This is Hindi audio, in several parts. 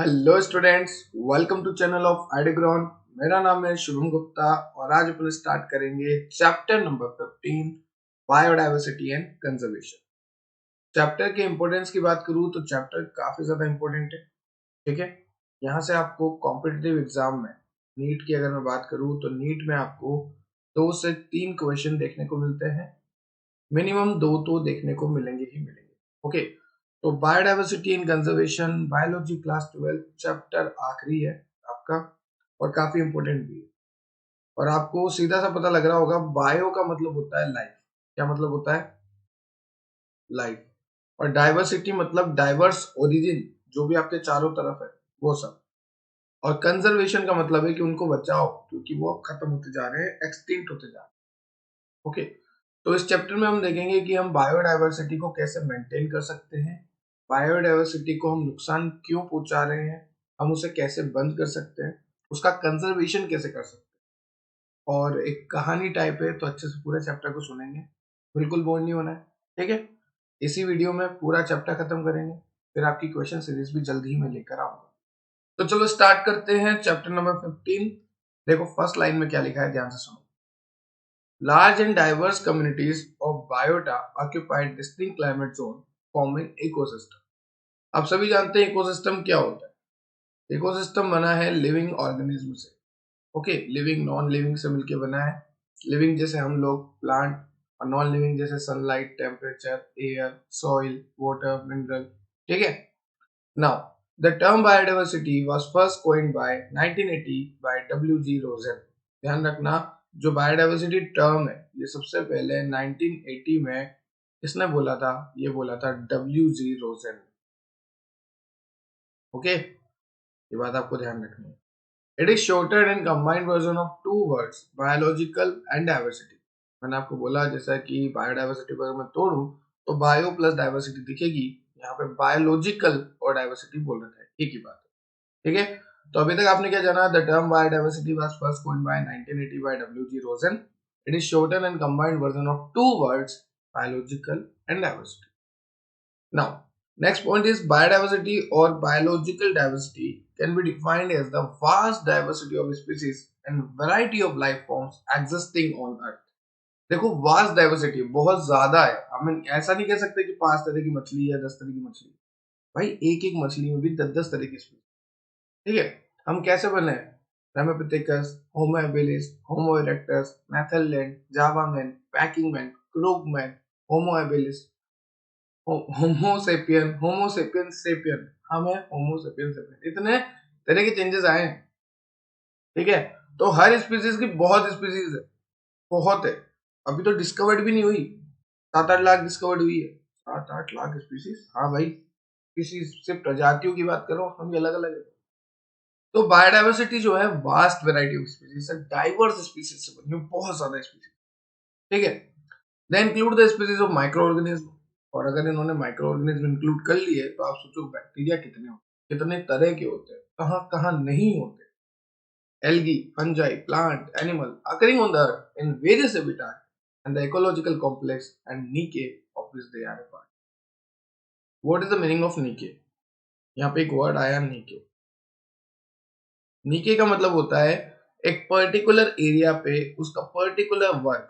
Hello students, welcome to channel of आइडिग्रॉन। मेरा नाम है शुभम गुप्ता और आज अपन स्टार्ट करेंगे chapter number 15 biodiversity and conservation. Chapter के इंपॉर्टेंस की बात करूं तो चैप्टर काफी ज्यादा इंपॉर्टेंट है। ठीक है, यहाँ से आपको कॉम्पिटिटिव एग्जाम में नीट की अगर मैं बात करूं तो नीट में आपको 2 से 3 क्वेश्चन देखने को मिलते हैं। मिनिमम 2 तो देखने को मिलेंगे ही मिलेंगे। ओके, तो biodiversity and conservation biology class 12 chapter आखिरी है आपका और काफी इंपॉर्टेंट भी है। और आपको सीधा सा पता लग रहा होगा, बायो का मतलब होता है लाइफ। क्या मतलब होता है? लाइफ। और डाइवर्सिटी मतलब डाइवर्स ओरिजिन, जो भी आपके चारों तरफ है वो सब। और कंजर्वेशन का मतलब है कि उनको बचाओ, क्योंकि वो अब खत्म होते जा रहे हैं, एक्सटिंक्ट होते जा रहे हैं। ओके, तो इस चैप्टर में हम देखेंगे कि हम बायोडाइवर्सिटी को कैसे मेंटेन कर सकते हैं, बायोडाइवर्सिटी को हम नुकसान क्यों पहुंचा रहे हैं, हम उसे कैसे बंद कर सकते हैं, उसका कंजर्वेशन कैसे कर सकते हैं। और एक कहानी टाइप है, तो अच्छे से पूरे चैप्टर को सुनेंगे, बिल्कुल बोर नहीं होना है। ठीक है, इसी वीडियो में पूरा चैप्टर खत्म करेंगे, फिर आपकी क्वेश्चन सीरीज भी जल्दी ही मैं लेकर आऊंगा। तो चलो स्टार्ट करते हैं चैप्टर नंबर 15। देखो फर्स्ट लाइन में क्या लिखा है, ध्यान से सुनो। Large and diverse communities of biota occupied distinct climate zone forming ecosystem। आप सभी जानते हैं इकोसिस्टम क्या होता है। इकोसिस्टम बना है लिविंग ऑर्गेनिज्म से। ओके, लिविंग नॉन लिविंग से मिलके बना है। लिविंग जैसे हम लोग, प्लांट, और नॉन लिविंग जैसे sunlight, temperature, air, soil, water, mineral. ठीक है। Now the term biodiversity was first coined by 1980 by W.G. Rosen। ध्यान रखना, जो बायोडाइवर्सिटी टर्म है ये सबसे पहले 1980 में किसने बोला था? ये बोला था W.G. रोजन। ओके, ये बात आपको ध्यान रखनी है। It is shorted and combined version of two words, biological and diversity. मैंने आपको बोला जैसा कि बायोडाइवर्सिटी को अगर मैं तोड़ूं तो बायो प्लस डाइवर्सिटी दिखेगी, यहाँ पे बायोलॉजिकल और डाइवर्सिटी बोल रखा है, एक ही बात है। ठीक है, तो अभी तक आपने क्या जाना? The term biodiversity was first coined by 1980 by W.G. Rosen। It is shortened and combined version of two words, biological and diversity। Now, next point is biodiversity or biological diversity can be defined as the vast diversity of species and variety of life forms existing on earth। देखो वास्ट डाइवर्सिटी बहुत ज्यादा है, हम ऐसा नहीं कह सकते कि 5 तरह की मछली है, 10 तरह की मछली। भाई एक एक मछली में भी 10-10 तरह की स्पीसीज। ठीक है, हम कैसे बने? रामापिथेकस, होमो एबिलिस, होमो इरेक्टस, मैथेलैंड, जावामैन, पैकिंगमैन, क्रूगमैन, होमो एबिलिस, होमो सेपियन सेपियन, हम है होमो सेपियन सेपियन। इतने तरह के चेंजेस आए हैं। ठीक है, तो हर स्पीसीज की बहुत स्पीसीज है, बहुत है। अभी तो डिस्कवर्ड भी नहीं हुई, 7-8 लाख डिस्कवर्ड हुई है। 7-8 लाख स्पीसीज, हाँ भाई, किसी सिर्फ प्रजातियों की बात करो, हम अलग अलग है। तो बायोडाइवर्सिटी जो है वास्ट वैरायटी ऑफ स्पीसीज है, डाइवर्स स्पीसीज से बनी है, बहुत ज्यादा स्पीसीज। ठीक है, they include the species of micro organism. और अगर इन्होंने माइक्रो ऑर्गेनिज्म इंक्लूड कर लिए तो आप सोचो बैक्टीरिया कितने होते हैं, कितने तरह के होते हैं, कहाँ कहाँ नहीं होते। Algae, fungi, plant, animal occurring on the earth in various habitat and the ecological complex and niche of which they are a part। What is the meaning of niche? यहाँ पे एक वर्ड आया निके। निके का मतलब होता है एक पर्टिकुलर एरिया पे उसका पर्टिकुलर वर्क।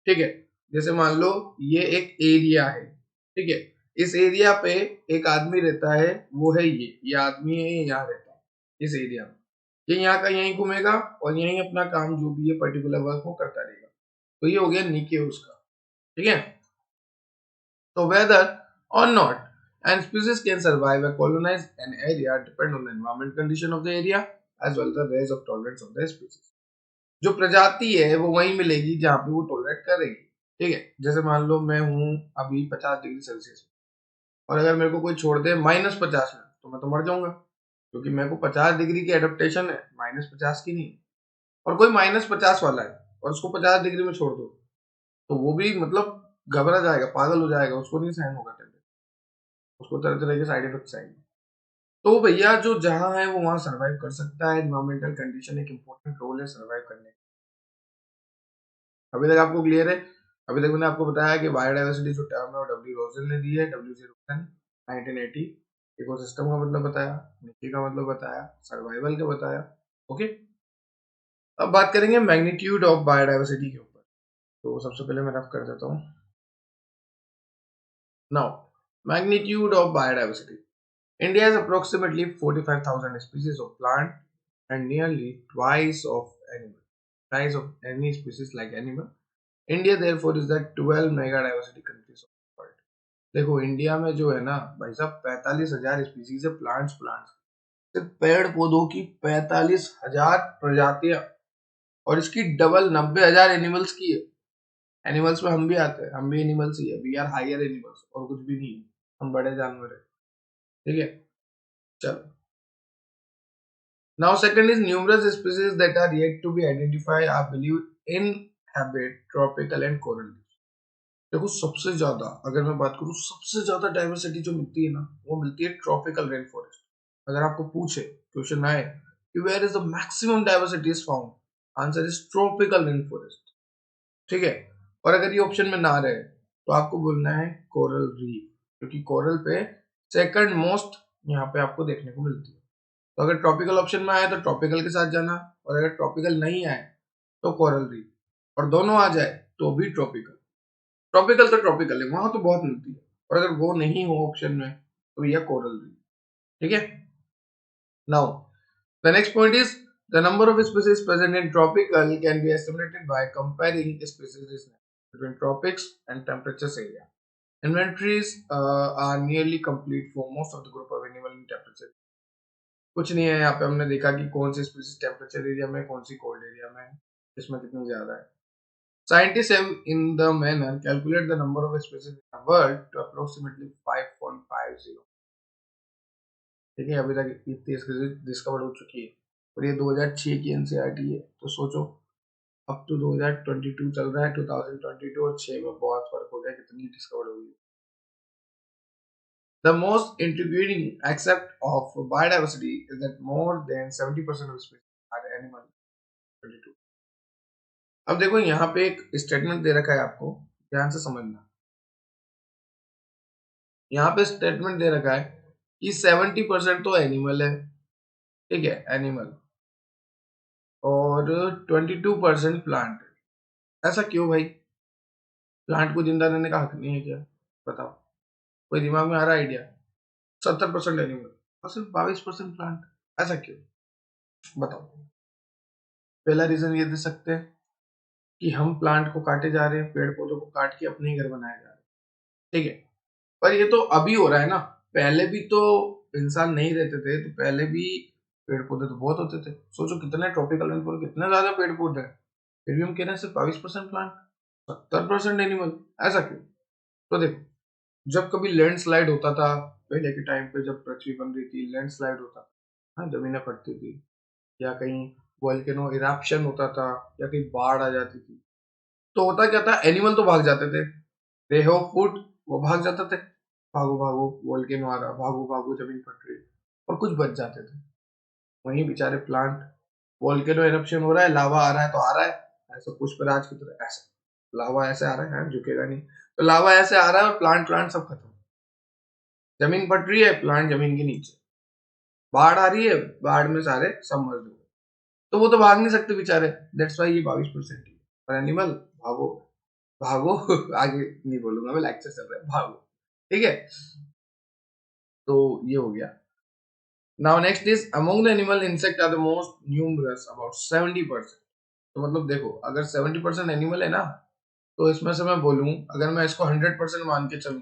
ठीक है, जैसे मान लो ये एक एरिया है। ठीक है, इस एरिया पे एक आदमी रहता है, वो है ये आदमी है, ये यहाँ रहता है इस एरिया में। ये यहाँ का यहीं घूमेगा और यहीं अपना काम जो भी है पर्टिकुलर वर्क वो करता रहेगा। तो ये हो गया निके उसका। ठीक है, तो whether or not an species can survive or colonize an area depend on the environment condition of the area as well as the range of tolerance of the species। जो प्रजाति है वो वहीं मिलेगी जहाँ पे वो टॉलरेट करेगी। ठीक है, जैसे मान लो मैं हूँ अभी 50 डिग्री सेल्सियस और अगर मेरे को कोई छोड़ दे -50 में तो मैं तो मर जाऊंगा, क्योंकि मेरे को 50 डिग्री की एडेप्टेशन है, -50 की नहीं। और कोई -50 वाला है और उसको 50 डिग्री में छोड़ दो तो वो भी मतलब घबरा जाएगा, पागल हो जाएगा, उसको नहीं सहन होगा टेम्परेचर, उसको तरह तरह के साइड इफेक्ट्स आएंगे। तो भैया जो जहां है वो वहां सर्वाइव कर सकता है। एनवायरमेंटल कंडीशन एक इंपॉर्टेंट रोल है सर्वाइव करने। अभी तक आपको क्लियर है? अभी तक मैंने आपको बताया कि बायोडाइवर्सिटी जो टर्म है वो डब्ल्यू रोजन ने दी है, W.G. रोजन 1980। इकोसिस्टम का मतलब बताया, निकी का मतलब बताया, सर्वाइवल का बताया। ओके, अब बात करेंगे मैग्नीट्यूड ऑफ बायोडाइवर्सिटी के ऊपर। तो सबसे पहले मैं रफ कर देता हूँ। Now, magnitude of biodiversity, India has approximately 45,000 species of plant and nearly twice of animal. Twice of any species like animal. India therefore is the 12 mega diversity countries of the world. देखो इंडिया में जो है ना भाई साहब 45,000 स्पीसीज है, प्लांट्स सिर्फ पेड़ पौधों की 45,000 प्रजातियां, और इसकी डबल 90,000 एनिमल्स की है। एनिमल्स में हम भी आते हैं, हम भी एनिमल्स ही है, वी आर हायर एनिमल्स, और कुछ भी नहीं है, हम बड़े जानवर है। ठीक है, चलो। Now, second is numerous species that are yet to be identified are believed inhabit tropical and coral reefs. देखो सबसे ज्यादा, अगर मैं बात करूं सबसे ज्यादा डाइवर्सिटी जो मिलती है ना, वो मिलती है ट्रॉपिकल रेन फॉरेस्ट। अगर आपको पूछे, क्वेश्चन आए कि where is the maximum diversity is found, answer is tropical rain forest. ठीक है, और अगर ये ऑप्शन में ना रहे तो आपको बोलना है कोरल रीफ, क्योंकि कोरल पे सेकंड मोस्ट यहाँ पे आपको देखने को मिलती है। तो अगर ट्रॉपिकल ऑप्शन में आए तो ट्रॉपिकल के साथ जाना, और अगर ट्रॉपिकल नहीं आए तो कोरल रीफ, और दोनों आ जाए तो भी ट्रॉपिकल। ट्रॉपिकल तो ट्रॉपिकल है, वहां तो बहुत मिलती है, और अगर वो नहीं हो ऑप्शन में तो यह कोरल रीफ। ठीक है, now the next point is the number of species present in tropical can be estimated by comparing species between tropics and temperatures area. Inventories are nearly complete for most of the group of animal in temperature. कुछ नहीं है, यहाँ पे हमने देखा कि कौन सी स्पीसीज टेम्परेचर एरिया में, कौन सी कोल्ड एरिया में, इसमें कितनी ज्यादा है। Scientists have in the manner calculate the number of species in the world to approximately 5.50. ठीक है, अभी तक इतनी स्पीसीज डिस्कवर हो चुकी है, और ये 2006 की एनसीईआरटी है। तो सोचो अब तो 2022 चल रहा है, 2022 और 6 में बहुत फर्क हो गया, कितनी डिस्कवर होगी। The most intriguing aspect of biodiversity is that more than 70% of species are animal. 22। अब देखो यहाँ पे एक स्टेटमेंट दे रखा है, आपको ध्यान से समझना। यहाँ पे स्टेटमेंट दे रखा है कि 70% तो एनिमल है, ठीक है, एनिमल, और 22% प्लांट है। ऐसा क्यों भाई? प्लांट को जिंदा रहने का हक नहीं है क्या? बताओ, कोई दिमाग में आ रहा है आइडिया? 70% एनिमल और सिर्फ 22% प्लांट, ऐसा क्यों? बताओ। पहला रीजन ये दे सकते हैं कि हम प्लांट को काटे जा रहे हैं, पेड़ पौधों को काट के अपने ही घर बनाए जा रहे हैं। ठीक है, पर ये तो अभी हो रहा है ना, पहले भी तो इंसान नहीं रहते थे, तो पहले भी पेड़ पौधे तो बहुत होते थे। सोचो कितने ट्रॉपिकल रेनफॉल, कितने ज्यादा पेड़ पौधे हैं, फिर भी हम कह रहे हैं सिर्फ 22% प्लांट, 70% एनिमल, ऐसा क्यों? तो देखो, जब कभी लैंडस्लाइड होता था पहले के टाइम पे, जब पृथ्वी बन रही थी, लैंडस्लाइड होता था, हाँ, जमीनें फटती थी, या कहीं वोल्केनो इरप्शन होता था, या कहीं बाढ़ आ जाती थी, तो होता क्या था, एनिमल तो भाग जाते थे, दे हैव फूड, वो भाग जाते थे, भागो भागो वोल्केनो आ रहा, भागो भागो जमीन फट रही, और कुछ बच जाते थे। वहीं बेचारे प्लांट, वोल्केनो इरप्शन हो रहा है, लावा आ रहा है तो आ रहा है, ऐसा पुष्पराज की तरह, ऐसा लावा ऐसे आ रहा है, झुकेगा नहीं, तो लावा ऐसे आ रहा है, और प्लांट प्लांट सब खत्म। जमीन फट रही है, प्लांट जमीन के नीचे, बाढ़ आ रही है, बाढ़ में सारे सबमर्ज हो गए, तो वो तो भाग नहीं सकते बेचारे, दैट्स वाई ये 22% ही है। और एनिमल, भागो भागो आगे नहीं बोलूंगा मैं, लेक्चर चल रहा है, भागो। ठीक है, तो ये हो गया। Now next is among the animal insect are the most numerous, about 70%। तो मतलब देखो, अगर 70% एनिमल है ना, तो इसमें से मैं बोलूं, अगर मैं इसको 100% मान के चलूं,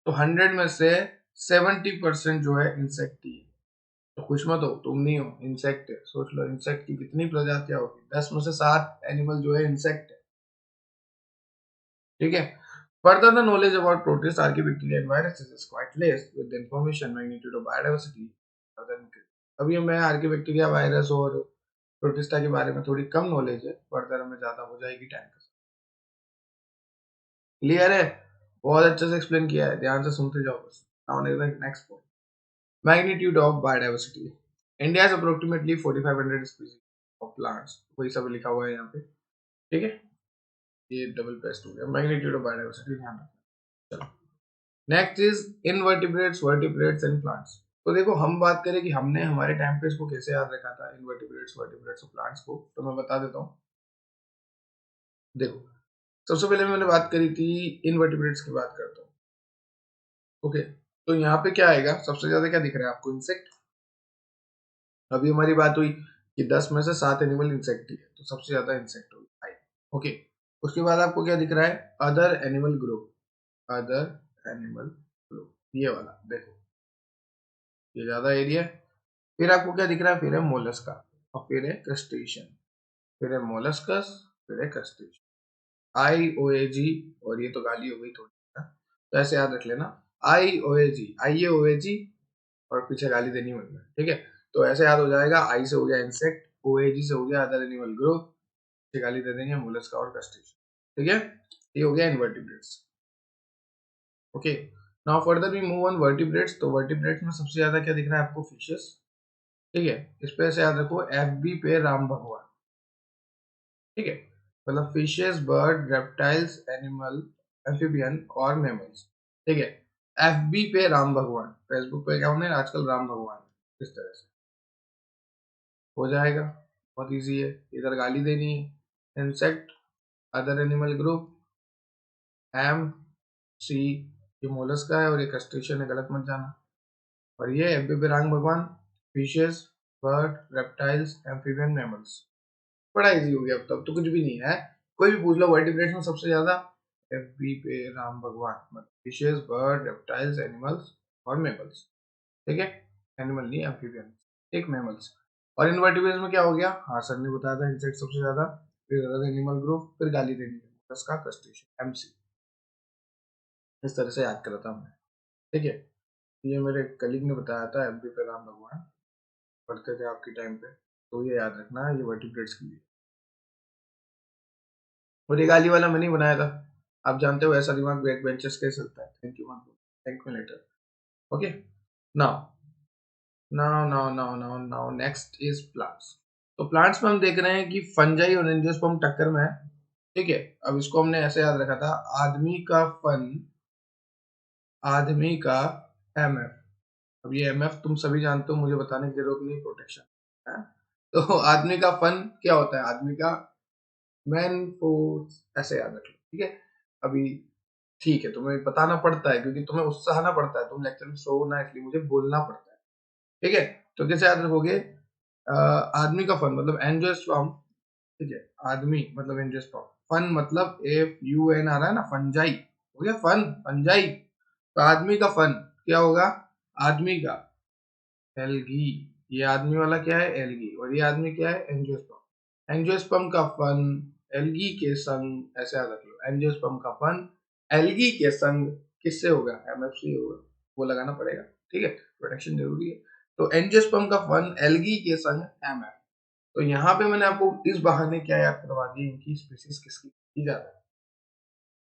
तो 100 में से 70% जो है इंसेक्ट ही है। तो खुश मत हो, तुम नहीं हो, इंसेक्ट है। सोच लो इंसेक्ट की कितनी प्रजातियां होगी, 10 में से 7 एनिमल जो है इंसेक्ट है। ठीक है, further the knowledge about protists, archaebacteria and viruses is quite less with the information magnitude of biodiversity other than अभी हमें आर्किबैक्टीरिया, वायरस और प्रोटिस्टा के बारे में थोड़ी कम नॉलेज है, फर्दर हमें ज्यादा हो जाएगी टाइम के साथ। क्लियर है? बहुत अच्छे से एक्सप्लेन किया है, ध्यान से सुनते जाओ बस। Now next point, magnitude of biodiversity. India has approximately 4500 species of plants, वही सब लिखा हुआ है यहाँ पे। ठीक है, ये डबल पेस्ट हो गया, मैग्नीट्यूड ऑफ बायोडाइवर्सिटी ध्यान रखना। चलो, next is invertebrates, vertebrates and plants. तो देखो हम बात करें कि हमने हमारे टाइम पे इसको कैसे याद रखा था, इनवर्टिब्रेट्स वर्टिब्रेट्स और प्लांट्स को, तो मैं बता देता हूँ। देखो सबसे पहले मैंने बात करी थी इनवर्टिब्रेट्स की, बात करता हूँ। ओके, तो यहाँ पे क्या आएगा, सबसे ज्यादा क्या दिख रहा है आपको, इंसेक्ट। अभी हमारी बात हुई कि 10 में से 7 एनिमल इंसेक्ट ही है, तो सबसे ज्यादा इंसेक्ट होगी, फाइव। ओके, उसके बाद आपको क्या दिख रहा है, other animal group, other animal group, ये वाला देखो, ये ज्यादा एरिया। फिर आपको क्या दिख रहा है, फिर है मोलस्का, और फिर है क्रस्टेशियन, फिर है मोलस्कस, फिर है क्रस्टेशियन, आई ओ ए जी। और ये तो गाली हो गई थोड़ी ना, तो ऐसे याद रख लेना, आई ओ ए जी, आई ए ओ ए जी, और पीछे गाली देनी मत में, ठीक है। तो ऐसे याद हो जाएगा, आई से हो गया इंसेक्ट, ओ ए जी से हो गया अदर एनिमल ग्रुप, पीछे गाली दे देंगे मोलस्का और क्रस्टेशियन, ठीक है। ये हो गया invertebrates. Okay, now further we move on vertebrates. तो वर्टिब्रेट्स में सबसे ज्यादा क्या दिख रहा है आपको, फिशेस, ठीक है। इस पे ऐसे याद रखो, एफ बी पे राम भगवान, ठीक है। मतलब fishes, bird, reptiles, animal, amphibian और मैमल्स, ठीक है। एफ बी पे राम भगवान, फेसबुक पे अकाउंट है आजकल राम भगवान, इस तरह से हो जाएगा, बहुत इजी है। इधर गाली देनी है, insect, other animal group, M, C, ये मोलस्का है और ये क्रस्टेशियन है, गलत मत जाना। और ये एफ बी पे राम भगवान, fishes, bird, reptiles, amphibian, mammals. बड़ा इजी हो गया, अब तक तो कुछ भी नहीं है। कोई भी पूछ लो वर्टिब्रेट्स में सबसे ज्यादा, एफ बी पे राम भगवान, मतलब फिशेस, बर्ड, रेप्टाइल्स, एनिमल्स और मैमल्स, ठीक है। एनिमल नहीं, एम्फिबियन, एक मैमल्स। और इनवर्टिब्रेट्स में क्या हो गया, हाँ सर ने बताया था, इंसेक्ट सबसे ज्यादा, फिर एनिमल ग्रुप, फिर गाली देनी है, उसका क्रस्टेशियन, एमसी। इस तरह से याद करा था हमने, ठीक है। ये मेरे कलीग ने बताया था, एफ बी पे राम भगवान पढ़ते थे आपके टाइम पे, तो ये याद रखना, ये वर्टिब्रेट्स के लिए। और ये गाली वाला मैंने ही बनाया था, आप जानते हो ऐसा दिमाग बैक बेंचर्स के चलता है। थैंक यू मत, thank me later. Okay, now now next is plants. तो प्लांट्स में हम देख रहे हैं कि फंजाई और एंजियोस्पर्म टक्कर में है, ठीक है। अब इसको हमने ऐसे याद रखा था, आदमी का फन, आदमी का एमएफ। अब ये एमएफ तुम सभी जानते हो, मुझे बताने की जरूरत नहीं, प्रोटेक्शन है। तो आदमी का फन क्या होता है, आदमी का मैन फोर्स, ऐसे याद रख लो, ठीक है। अभी ठीक है, तुम्हें बताना पड़ता है क्योंकि तुम्हें उत्साहना पड़ता है, तुम लेक्चर में सो ना, इसलिए मुझे बोलना पड़ता है, ठीक है। तो कैसे याद रखोगे, आदमी का फन मतलब एंजियोस्पर्म, ठीक है। आदमी मतलब एंजियोस्पर्म, फन मतलब एफ यू एन आ रहा है ना, फंजाई हो गया, फन फंजाई। तो आदमी का फन क्या होगा, आदमी का एल्गी, ये आदमी वाला क्या है, एल्गी, और ये आदमी क्या है, एंजियोस्पर्म। एंजियोस्पर्म का फन एल्गी के संग, ऐसे याद रख लो, एंजियोस्पर्म का फन एल्गी के संग किससे होगा, एमएफसी होगा, वो लगाना पड़ेगा, ठीक है, प्रोटेक्शन जरूरी है। तो एंजियोस्पर्म का फन एल्गी के संग एमएफ। तो यहाँ पे मैंने आपको इस बहाने क्या याद करवा दिया, इनकी स्पीसीज किसकी की जाता है।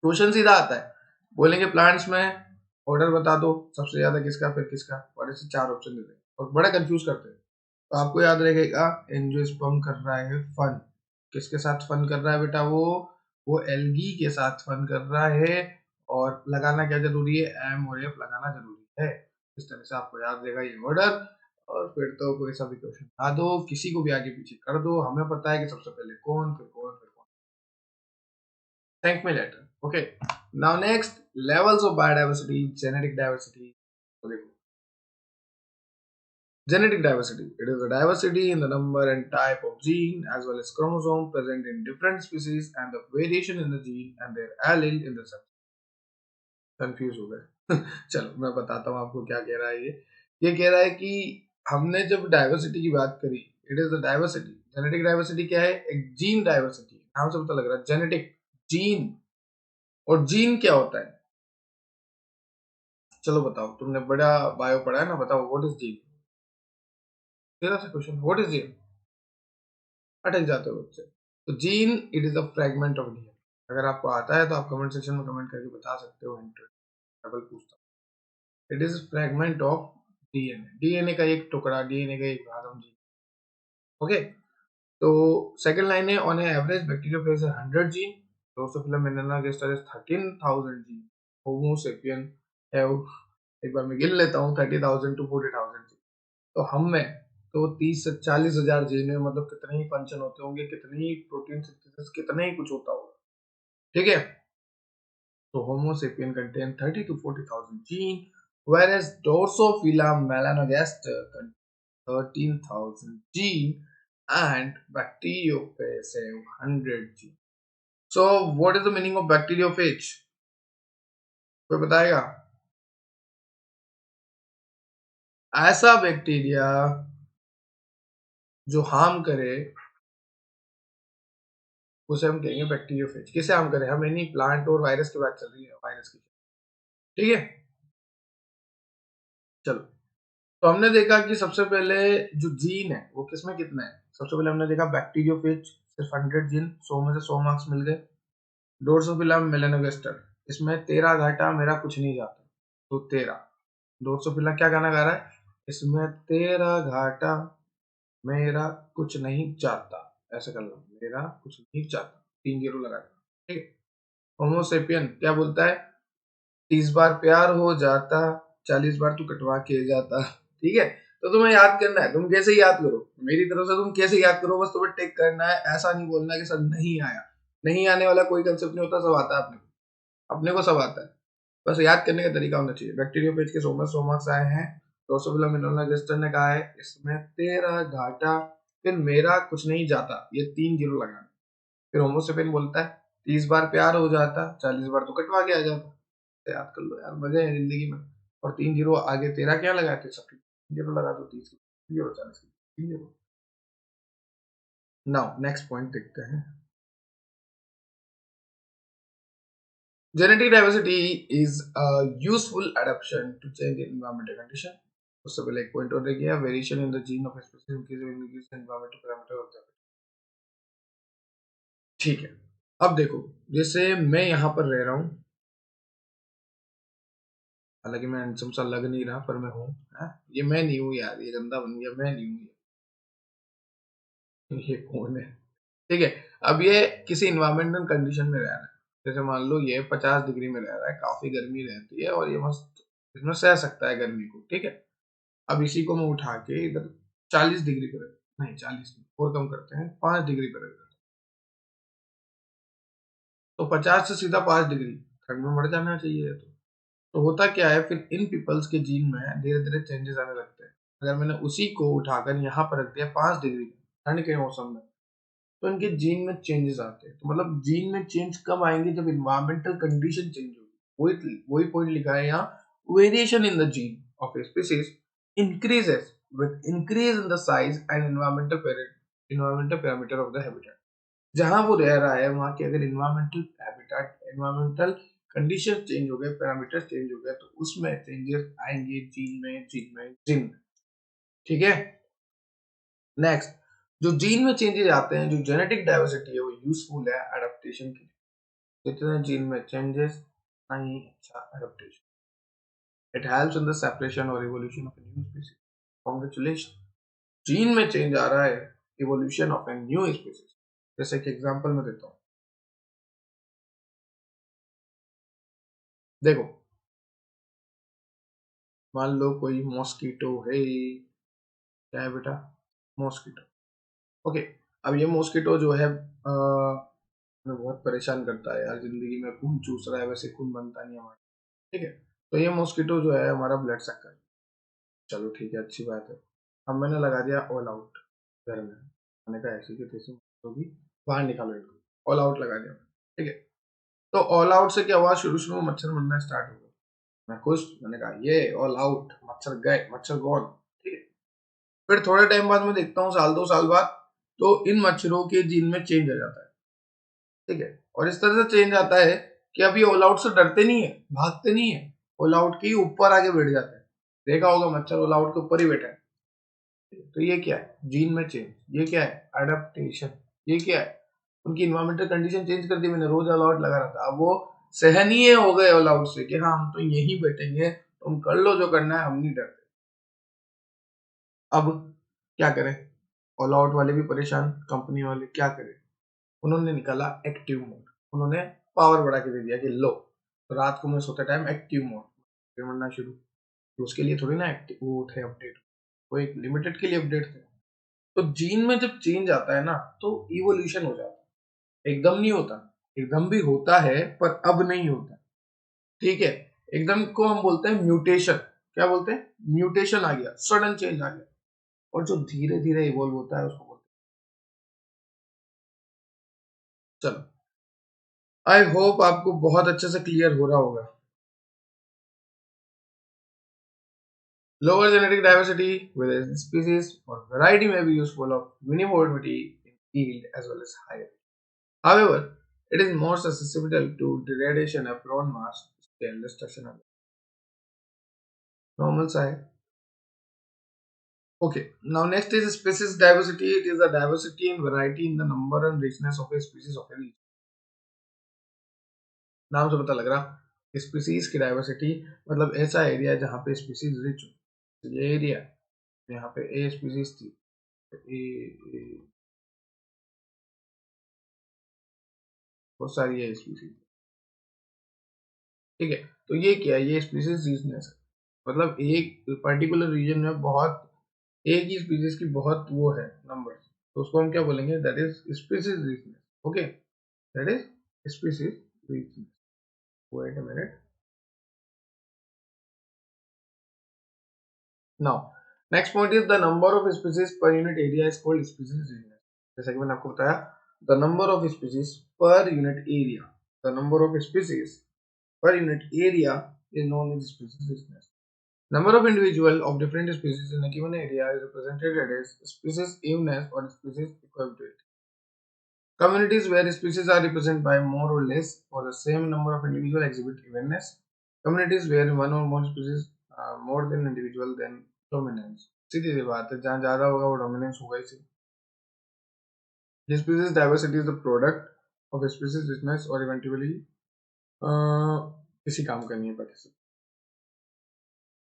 क्वेश्चन सीधा आता है, बोलेंगे प्लांट्स में ऑर्डर बता दो, सबसे ज्यादा किसका, फिर किसका, और ऐसे 4 ऑप्शन देते हैं और बड़ा कंफ्यूज करते हैं। तो आपको याद रहेगा, एंजियोस्पर्म कर रहा है फन, किसके साथ फन कर रहा है बेटा, वो एल्गी के साथ फन कर रहा है। और लगाना क्या जरूरी है, एम और एफ लगाना जरूरी है। इस तरह से आपको याद रहेगा ये ऑर्डर। और फिर तो कोई सा भी क्वेश्चन आ दो, किसी को भी आगे पीछे कर दो, हमें पता है कि सबसे पहले कौन, फिर कौन, फिर कौन। Thank me later. Okay, now next, levels of biodiversity, genetic diversity. तो देखो, genetic diversity. It is the diversity in the number and type of gene as well as chromosome present in different species and the variation in the gene and their allele in the substance. Confuse हो गए चलो मैं बताता हूँ आपको क्या कह रहा है ये कह रहा है कि हमने जब डाइवर्सिटी की बात करी, it is the diversity, genetic diversity क्या है, एक जीन डाइवर्सिटी, नाम से पता लग रहा है, जेनेटिक जीन। और जीन क्या होता है, चलो बताओ, तुमने बड़ा बायो पढ़ा है ना, बताओ व्हाट इज जीन, तेरा सा क्वेश्चन, व्हाट इज जीन, अटक जाते हो उससे। तो gene it is a fragment of DNA. अगर आपको आता है तो आप कमेंट सेक्शन में कमेंट करके बता सकते हो, डबल पूछता हूँ। It is fragment of DNA, DNA का एक टुकड़ा, डीएनए का एक भाग हम जीन, ओके। तो सेकंड लाइन है, ऑन एवरेज बैक्टीरियोफेज है 100 gene, Drosophila Melana gesture is 13,000 gene, homo sapien have एक बार मैं गिन लेता हूँ 30,000 to 40,000 जीन। तो हम में तो 30 से 40,000 जीन में मतलब कितने ही फंक्शन होते होंगे, कितनी ही प्रोटीन सिंथेसिस, कितने ही कुछ होता होगा। ठीक है, तो homo sapien contain 30 to 40,000 gene, whereas Drosophila melanogaster contains 13,000 gene and Bacteriophage have 100 gene. So what is the meaning of bacteriophage? कोई बताएगा? ऐसा बैक्टीरिया जो हार्म करे उसे हम कहेंगे बैक्टीरियोफेज। किसे हार्म करे? हम एनी प्लांट और वायरस की बात चल रही है, वायरस की। ठीक है, चलो। तो हमने देखा कि सबसे पहले जो जीन है वो किसमें कितना है। सबसे पहले हमने देखा बैक्टीरियोफेज सिर्फ 100 जीन, 100 में से 100 मार्क्स मिल गए। ड्रोसोफिला मेलानोगास्टर इसमें 13 घाटा मेरा कुछ नहीं जाता, तो 13। ड्रोसोफिला क्या गाना गा रहा है? इसमें 13 घाटा मेरा कुछ नहीं चाहता, ऐसा कर लो, मेरा कुछ नहीं चाहता, 3 जीरो लगा दो। ठीक है। होमोसेपियन क्या बोलता है? 30 बार प्यार हो जाता, 40 बार तू कटवा के जाता। ठीक है, तो तुम्हें याद करना है, तुम कैसे याद करो, मेरी तरफ से तुम कैसे याद करो, बस तुम्हें टिक करना है। ऐसा नहीं बोलना कि सर नहीं आया, नहीं आने वाला कोई कंसेप्ट नहीं होता, सब आता है अपने को सब आता है। बस याद करने का तरीका होना चाहिए। बैक्टीरियोफेज के 100 मार्क्स आए हैं। ड्रोसोफिला मेलानोगास्टर ने कहा है इसमें 13 घाटा, फिर मेरा कुछ नहीं जाता, ये 3 जीरो लगाना। फिर होमोसेपियन बोलता है 30 बार प्यार हो जाता, 40 बार तो कटवा के आ जाता। तो याद कर लो यार, मजे हैं जिंदगी में। और 3 जीरो आगे 13 क्या लगाते, सब जीरो लगा दो, 30 zero 40 3 zero. Now next point देखते हैं। Genetic diversity is a useful adaptation to change in environmental condition. उससे पहले एक पॉइंट और देखिए, variation in the gene of species increase environmental parameter of the. ठीक है, अब देखो, जैसे मैं यहाँ पर रह रहा हूँ, हालांकि मैं हैंडसम सा लग नहीं रहा पर मैं हूँ। ये मैं नहीं हूँ यार, ये गंदा बन गया, मैं नहीं हूँ ये कौन है? ठीक है, अब ये किसी इन्वायरमेंटल कंडीशन में रह रहा है। जैसे मान लो ये 50 डिग्री में रह रहा है, काफी गर्मी रहती है और ये मस्त इसमें सह सकता है गर्मी को। ठीक है, अब इसी को मैं उठा के इधर 40 डिग्री पे रख, नहीं 40 नहीं, और कम करते हैं, 5 डिग्री पे रख देते हैं। तो 50 से सीधा 5 डिग्री, ठंड में मर जाना चाहिए। तो होता क्या है फिर, इन पीपल्स के जीन में धीरे धीरे चेंजेस आने लगते हैं। अगर मैंने उसी को उठाकर यहाँ पर रख दिया 5 डिग्री ठंड के मौसम में, तो इनके जीन में चेंजेस आते हैं। तो मतलब जीन में चेंज कब आएंगे? जब इन्वायरमेंटल कंडीशन चेंज होगी। वही पॉइंट लिखा है यहाँ, variation in the gene of a species increases with increase in the size and environmental parameter of the habitat। जहां वो रह रहा है वहां के अगर इन्वायरमेंटल कंडीशन चेंज हो गए, पैरामीटर चेंज हो गए, तो उसमें चेंजेस आएंगे जीन में। ठीक है, नेक्स्ट, जो जीन में चेंजेस आते हैं, जो जेनेटिक डाइवर्सिटी है, वो यूजफुल है एडेप्टेशन के लिए। जितने जीन में चेंजेस नहीं, अच्छा adaptation, it helps in the separation और evolution of new species. Congratulation, gene में चेंज आ रहा है, evolution of a new species. जैसे कि एग्जांपल में देता हूँ, देखो मान लो कोई मॉस्किटो है, क्या है बेटा? मॉस्किटो। ओके, अब ये मॉस्किटो जो है हमें बहुत परेशान करता है यार जिंदगी में, खून चूस रहा है, वैसे खून बनता नहीं हमारा। ठीक है, तो ये मॉस्किटो जो है हमारा ब्लड सक कर, चलो ठीक है, अच्छी बात है। अब मैंने लगा दिया ऑल आउट घर में, मैंने कहा ऐसी की तैसी होगी, बाहर निकालो इनको, ऑल आउट लगा दिया। ठीक है, तो ऑल आउट से क्या हुआ, शुरू शुरू में मच्छर बनना स्टार्ट हो गया। मैं खुश, मैंने कहा ये ऑल आउट, मच्छर गए, मच्छर गॉन। ठीक है, फिर थोड़े टाइम बाद मैं देखता हूँ, साल 2 साल बाद, तो इन मच्छरों के जीन में चेंज आ जाता है। ठीक है, और इस तरह से चेंज आता है कि अब ये ऑल आउट से डरते नहीं है, भागते नहीं है, ऑल आउट के ऊपर आगे बैठ जाते हैं। देखा होगा मच्छर ऑल आउट के ऊपर ही बैठा है। तो ये क्या है? जीन में चेंज। ये क्या है? अडेप्टेशन। ये क्या है? उनकी इन्वायरमेंटल कंडीशन चेंज कर दी मैंने, रोज ऑल आउट लगा रहा था, अब वो सहनीय हो गए ऑल आउट से कि हाँ हम तो यहीं बैठेंगे, तुम कर लो जो करना है, हम नहीं डरते। अब क्या करें? ऑल आउट वाले भी परेशान, कंपनी वाले क्या करें? उन्होंने निकाला एक्टिव मोड। उन्होंने पावर बढ़ा के दे दिया कि लो, तो रात को मैं सोते टाइम एक्टिव मोड, फिर मरना शुरू। तो उसके लिए थोड़ी ना एक्टिव वो थे अपडेट, वो एक लिमिटेड के लिए अपडेट थे। तो जीन में जब चेंज आता है ना तो इवोल्यूशन हो जाता है, एकदम नहीं होता, एकदम भी होता है पर अब नहीं होता, ठीक है। एकदम को हम बोलते हैं म्यूटेशन, क्या बोलते हैं, म्यूटेशन आ गया, सडन चेंज आ गया। और जो धीरे धीरे इवोल्व होता है उसको बोलते हैं। चलो, आई होप आपको बहुत अच्छे से क्लियर हो रहा होगा। Lower genetic diversity within species or variety may be useful of uniformity in yield as well as higher. However, it is more susceptible to degradation at prone mass scale destruction of normal size. Okay, now next is species diversity. It is the diversity and variety in the number and richness of a species of a region. नाम से पता लग रहा, स्पीसीज की डाइवर्सिटी मतलब ऐसा एरिया जहाँ पे स्पीसीज रिच हो। ये एरिया यहाँ पे ए स्पीसीज थी, ए बहुत सारी है स्पीसीज, ठीक है। तो ये क्या है, ये स्पीसीज रीजनेस है, मतलब एक पर्टिकुलर रीजन में बहुत एक ही स्पीसीज की बहुत वो है नंबर, तो उसको हम क्या बोलेंगे, that is species richness. Okay, that is species richness. Wait a minute, now next point is the number of species per unit area is called species richness. जैसा कि मैंने आपको बताया, the number of species per unit area, the number of species per unit area is known as species richness. Number of individual of different species in a given area is represented as species evenness or species equability. Communities where species are represented by more or less or the same number of individuals exhibit evenness. Communities where one or more species are more than individual than dominance. सीधी सी बात है, जहाँ ज्यादा होगा वो डोमिनेंस होगा ही। Species diversity is the product of species richness or eventually किसी काम का नहीं है पार्टिसिपेट,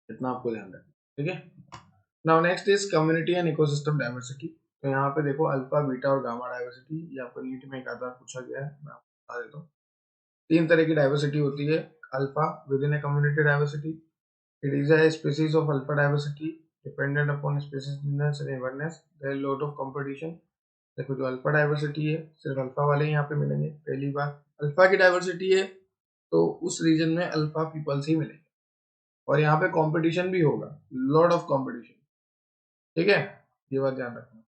इतना आपको ध्यान रखना, ठीक है। Now next is community and ecosystem diversity. तो यहाँ पे देखो अल्फा बीटा और गामा डाइवर्सिटी, ये आपको नीट में एक आधा पूछा गया है, मैं आपको बता देता हूँ। तीन तरह की डाइवर्सिटी होती है। Alpha within a community diversity, it is a species of alpha diversity dependent upon species and awareness, there is lot of competition. देखो जो अल्फा डाइवर्सिटी है सिर्फ अल्फा वाले यहाँ पे मिलेंगे, पहली बार अल्फा की डाइवर्सिटी है तो उस रीजन में अल्फा पीपल्स ही मिलेंगे, और यहाँ पे कंपटीशन भी होगा, लॉट ऑफ कंपटीशन, ठीक है। ये बात ध्यान रखना,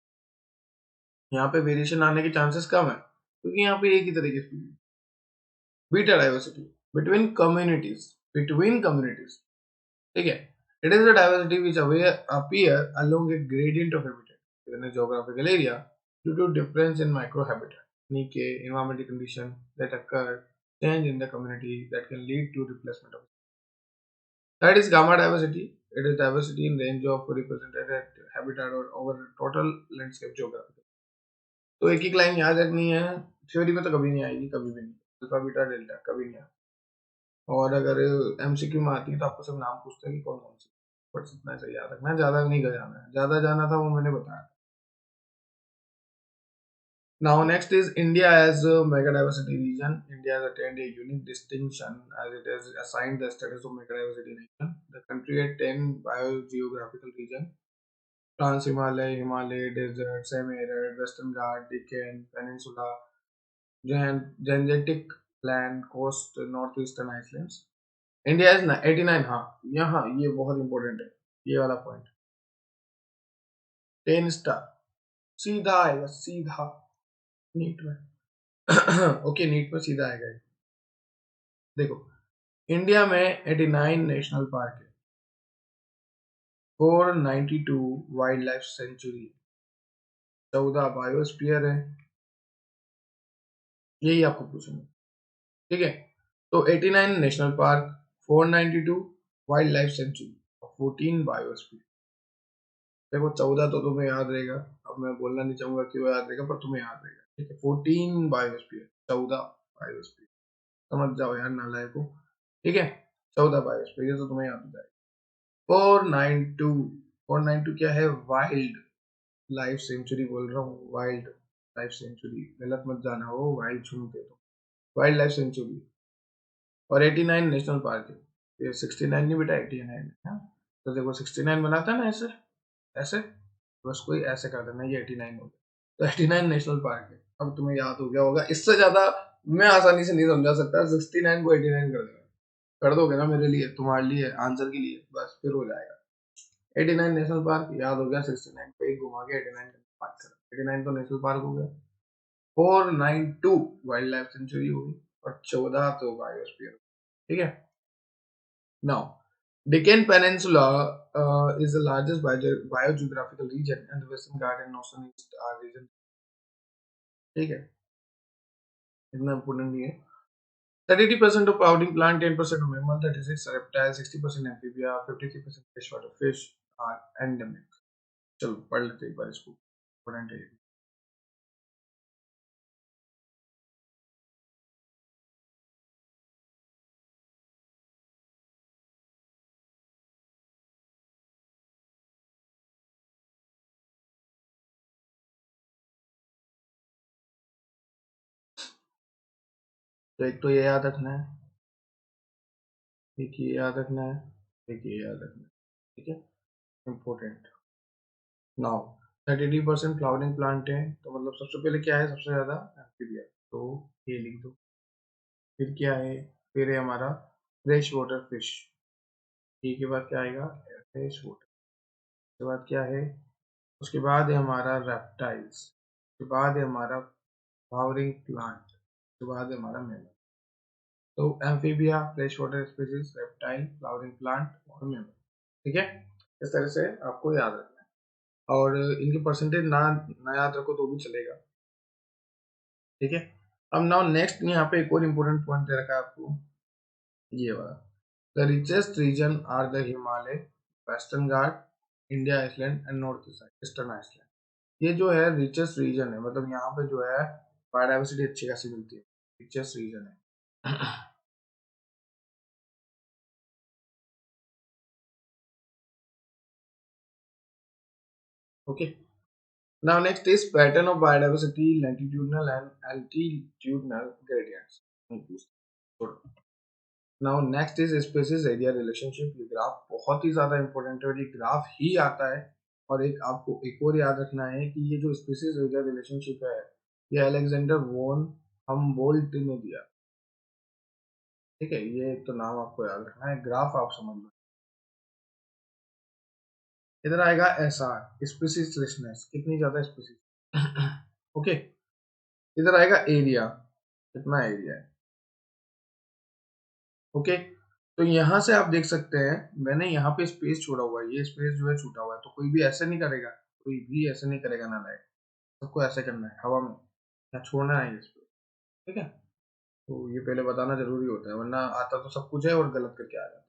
यहाँ पे वेरिएशन आने के चांसेस कम है क्योंकि यहाँ पे एक ही तरीके से। बीटा डाइवर्सिटी बिटवीन कम्युनिटीज, ठीक है। It is the diversity which appear along a gradient of habitat in a geographical area due to difference in micro habitat, यानी कि environmental condition that occur change in the community that can lead to replacement of. That is gamma diversity. It is diversity in range of represented habitat or over total landscape geography. तो एक एक लाइन याद रखनी है, थ्योरी में तो कभी नहीं आएगी, कभी भी नहीं, अल्फा बीटा डेल्टा कभी नहीं आएगा। और अगर एमसीक्यू में आती है तो आपको सब नाम पूछते हैं कि कौन कौन सी, बस इतना से याद रखना है, ज्यादा नहीं जाना है, ज्यादा जाना था वो मैंने बताया। Now next is India as a megadiversity region. India has attained a unique distinction as it has assigned the status of megadiversity nation. The country had 10 biogeographical regions: Trans Himalaya, Himalaya, Desert, Semi-arid, Western Ghat, Deccan, Peninsula, Gangetic Land, Coast, Northeastern Icelands. India is 89, हाँ यहाँ ये बहुत इंपॉर्टेंट है, ये वाला पॉइंट 10 स्टार सीधा आएगा, सीधा नीट में ओके नीट में सीधा आएगा। देखो इंडिया में 89 नेशनल पार्क है, 492 वाइल्ड लाइफ सेंचुरी, 14 बायोस्फीयर है, यही आपको पूछेंगे, ठीक है। तो 89 national park, 492 wild life century, 14 biosphere. देखो 14 तो तुम्हें याद रहेगा, अब मैं बोलना नहीं चाहूंगा क्यों याद रहेगा, पर तुम्हें याद रहेगा, ठीक है। 14 बायोस्फीयर, 14 बायोस्फीयर, समझ जाओ यार नालायक को, ठीक है। 14 बायोस्फीयर, ये तो तुम्हें याद हो जाएगा। 492, 492 क्या है, वाइल्ड लाइफ सेंचुरी बोल रहा हूँ, वाइल्ड लाइफ सेंचुरी, गलत मत जाना हो, वाइल्ड सुनते तो, वाइल्ड लाइफ सेंचुरी। और 89 नेशनल पार्क है, ये 69 नहीं बेटा, 89 है। तो देखो 69 बनाता है ना ऐसे ऐसे, बस कोई ऐसे कर देना, ये 89 हो गया। तो 89 नेशनल पार्क है। अब तुम्हें याद हो गया होगा, इससे ज्यादा मैं आसानी से नहीं समझा सकता। 69 को 89 कर देना, कर दोगे ना मेरे लिए, तुम्हारे लिए, आंसर के लिए, बस फिर हो जाएगा। 89 नेशनल पार्क याद हो गया, 69 को एक घुमा के 89 पार्क कर, 89 तो नेशनल पार्क हो गया। 492 वाइल्ड लाइफ सेंचुरी होगी, और 14 तो बायोस्फीयर। ठीक है। Now, Deccan Peninsula is the largest biogeographical region, and the Western Ghats and Northern East are region. ठीक है, इतना इम्पोर्टेंट नहीं है। 32% of flowering plant, 10% of mammal, 36 reptile, 60% amphibia, 53% freshwater fish are endemic. चलो पढ़ लेते एक बार इसको, इम्पोर्टेंट है। तो एक तो ये याद रखना है, एक ये याद रखना है, एक ये याद रखना है। ठीक है, इम्पोर्टेंट। नाउ 32% फ्लावरिंग प्लांट है, तो मतलब सबसे पहले क्या है, सबसे ज्यादा एम्फीबिया, तो ये लिख दो। फिर क्या है, फिर है हमारा फ्रेश वाटर फिश। टी के बाद क्या आएगा, फ्रेश वाटर। उसके बाद क्या है, उसके बाद है हमारा रेप्टाइल्स, उसके बाद है हमारा फ्लावरिंग प्लांट, उसके बाद है हमारा मेमल। तो amphibia, fresh water species, reptile, flowering plant और मेमल। ठीक है, इस तरह से आपको याद रखना है, और इनकी परसेंटेज ना याद रखो तो भी चलेगा। ठीक है। अब नाउ नेक्स्ट यहाँ पे एक और इम्पोर्टेंट पॉइंट दे रखा है आपको, ये वाला। The richest region are the Himalaya, western Ghat, India island and north eastern island. ये जो है रिचेस्ट रीजन है, मतलब यहाँ पे जो है बायोडाइवर्सिटी अच्छी खासी मिलती है, रिचेस्ट रीजन है। Okay, now next is pattern of biodiversity, latitudinal and altitudinal gradients. Now next is species area relationship. ये ग्राफ बहुत ही ज्यादा इंपॉर्टेंट है, और ये ग्राफ ही आता है। और एक आपको एक और याद रखना है कि ये जो स्पेसिस एरिया रिलेशनशिप है, ये अलेक्जेंडर वोन हमबोल्ट ने दिया। ठीक है, ये एक तो नाम आपको याद रखना है, ग्राफ आप समझ लो। इधर आएगा एस आर, स्पीसीज रिचनेस, कितनी ज्यादा स्पीसीज। ओके, इधर आएगा एरिया, कितना एरिया है। ओके, तो यहाँ से आप देख सकते हैं, मैंने यहाँ पे स्पेस छोड़ा हुआ है, ये स्पेस जो है छूटा हुआ है, तो कोई भी ऐसे नहीं करेगा, कोई भी ऐसे नहीं करेगा ना, लाइक सबको ऐसे करना है हवा में, या छोड़ना है ये स्पेस। ठीक है, तो ये पहले बताना जरूरी होता है, वरना आता तो सब कुछ है और गलत करके आ जाता है।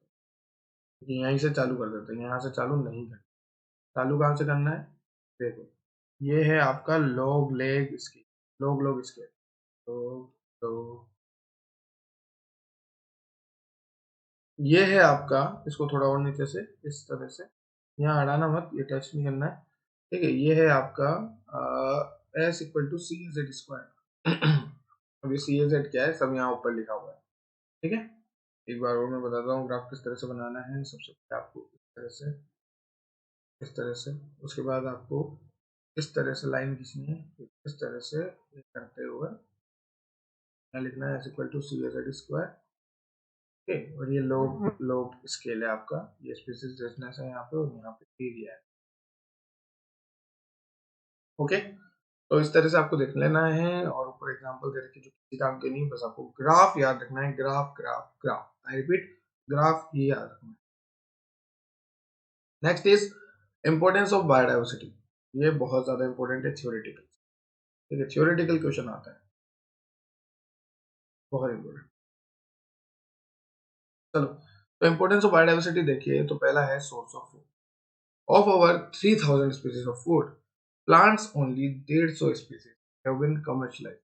क्योंकि यहीं से चालू कर देते हैं, यहाँ से चालू नहीं करना। चालू कहाँ से करना है, देखो ये है आपका log leg scale, log log scale. तो ये है आपका, इसको थोड़ा और नीचे से इस तरह से, यहाँ हटाना मत, ये टच नहीं करना है। ठीक है, ये है आपका S equal to C Z square. अब ये सी जेड क्या है, सब यहाँ ऊपर लिखा हुआ है। ठीक है, एक बार और मैं बताता हूँ ग्राफ किस तरह से बनाना है। सबसे पहले आपको इस तरह से, इस तरह से, उसके बाद आपको इस तरह से लाइन खींचनी है, इस तरह से करते हुए यहाँ लिखना है S equal to C Z square. Okay, और ये लोग लोग स्केल है आपका, ये स्पीसीज रेजनेस है यहाँ पे, और यहाँ पे एरिया है। ओके, तो इस तरह से आपको देख लेना है, और ऊपर एग्जांपल दे रखे जो किसी काम के नहीं, बस आपको ग्राफ याद रखना है, graph graph graph, I repeat, graph ही याद रखना है। Next is importance of biodiversity. ये बहुत ज्यादा इंपॉर्टेंट है, थ्योरेटिकल। ठीक है, थ्योरेटिकल क्वेश्चन आता है, बहुत इंपॉर्टेंट। चलो, तो इंपॉर्टेंस ऑफ बायोडाइवर्सिटी देखिए, तो पहला है source of food. Of over 3000 species of food, plants only 150 species have been commercialised.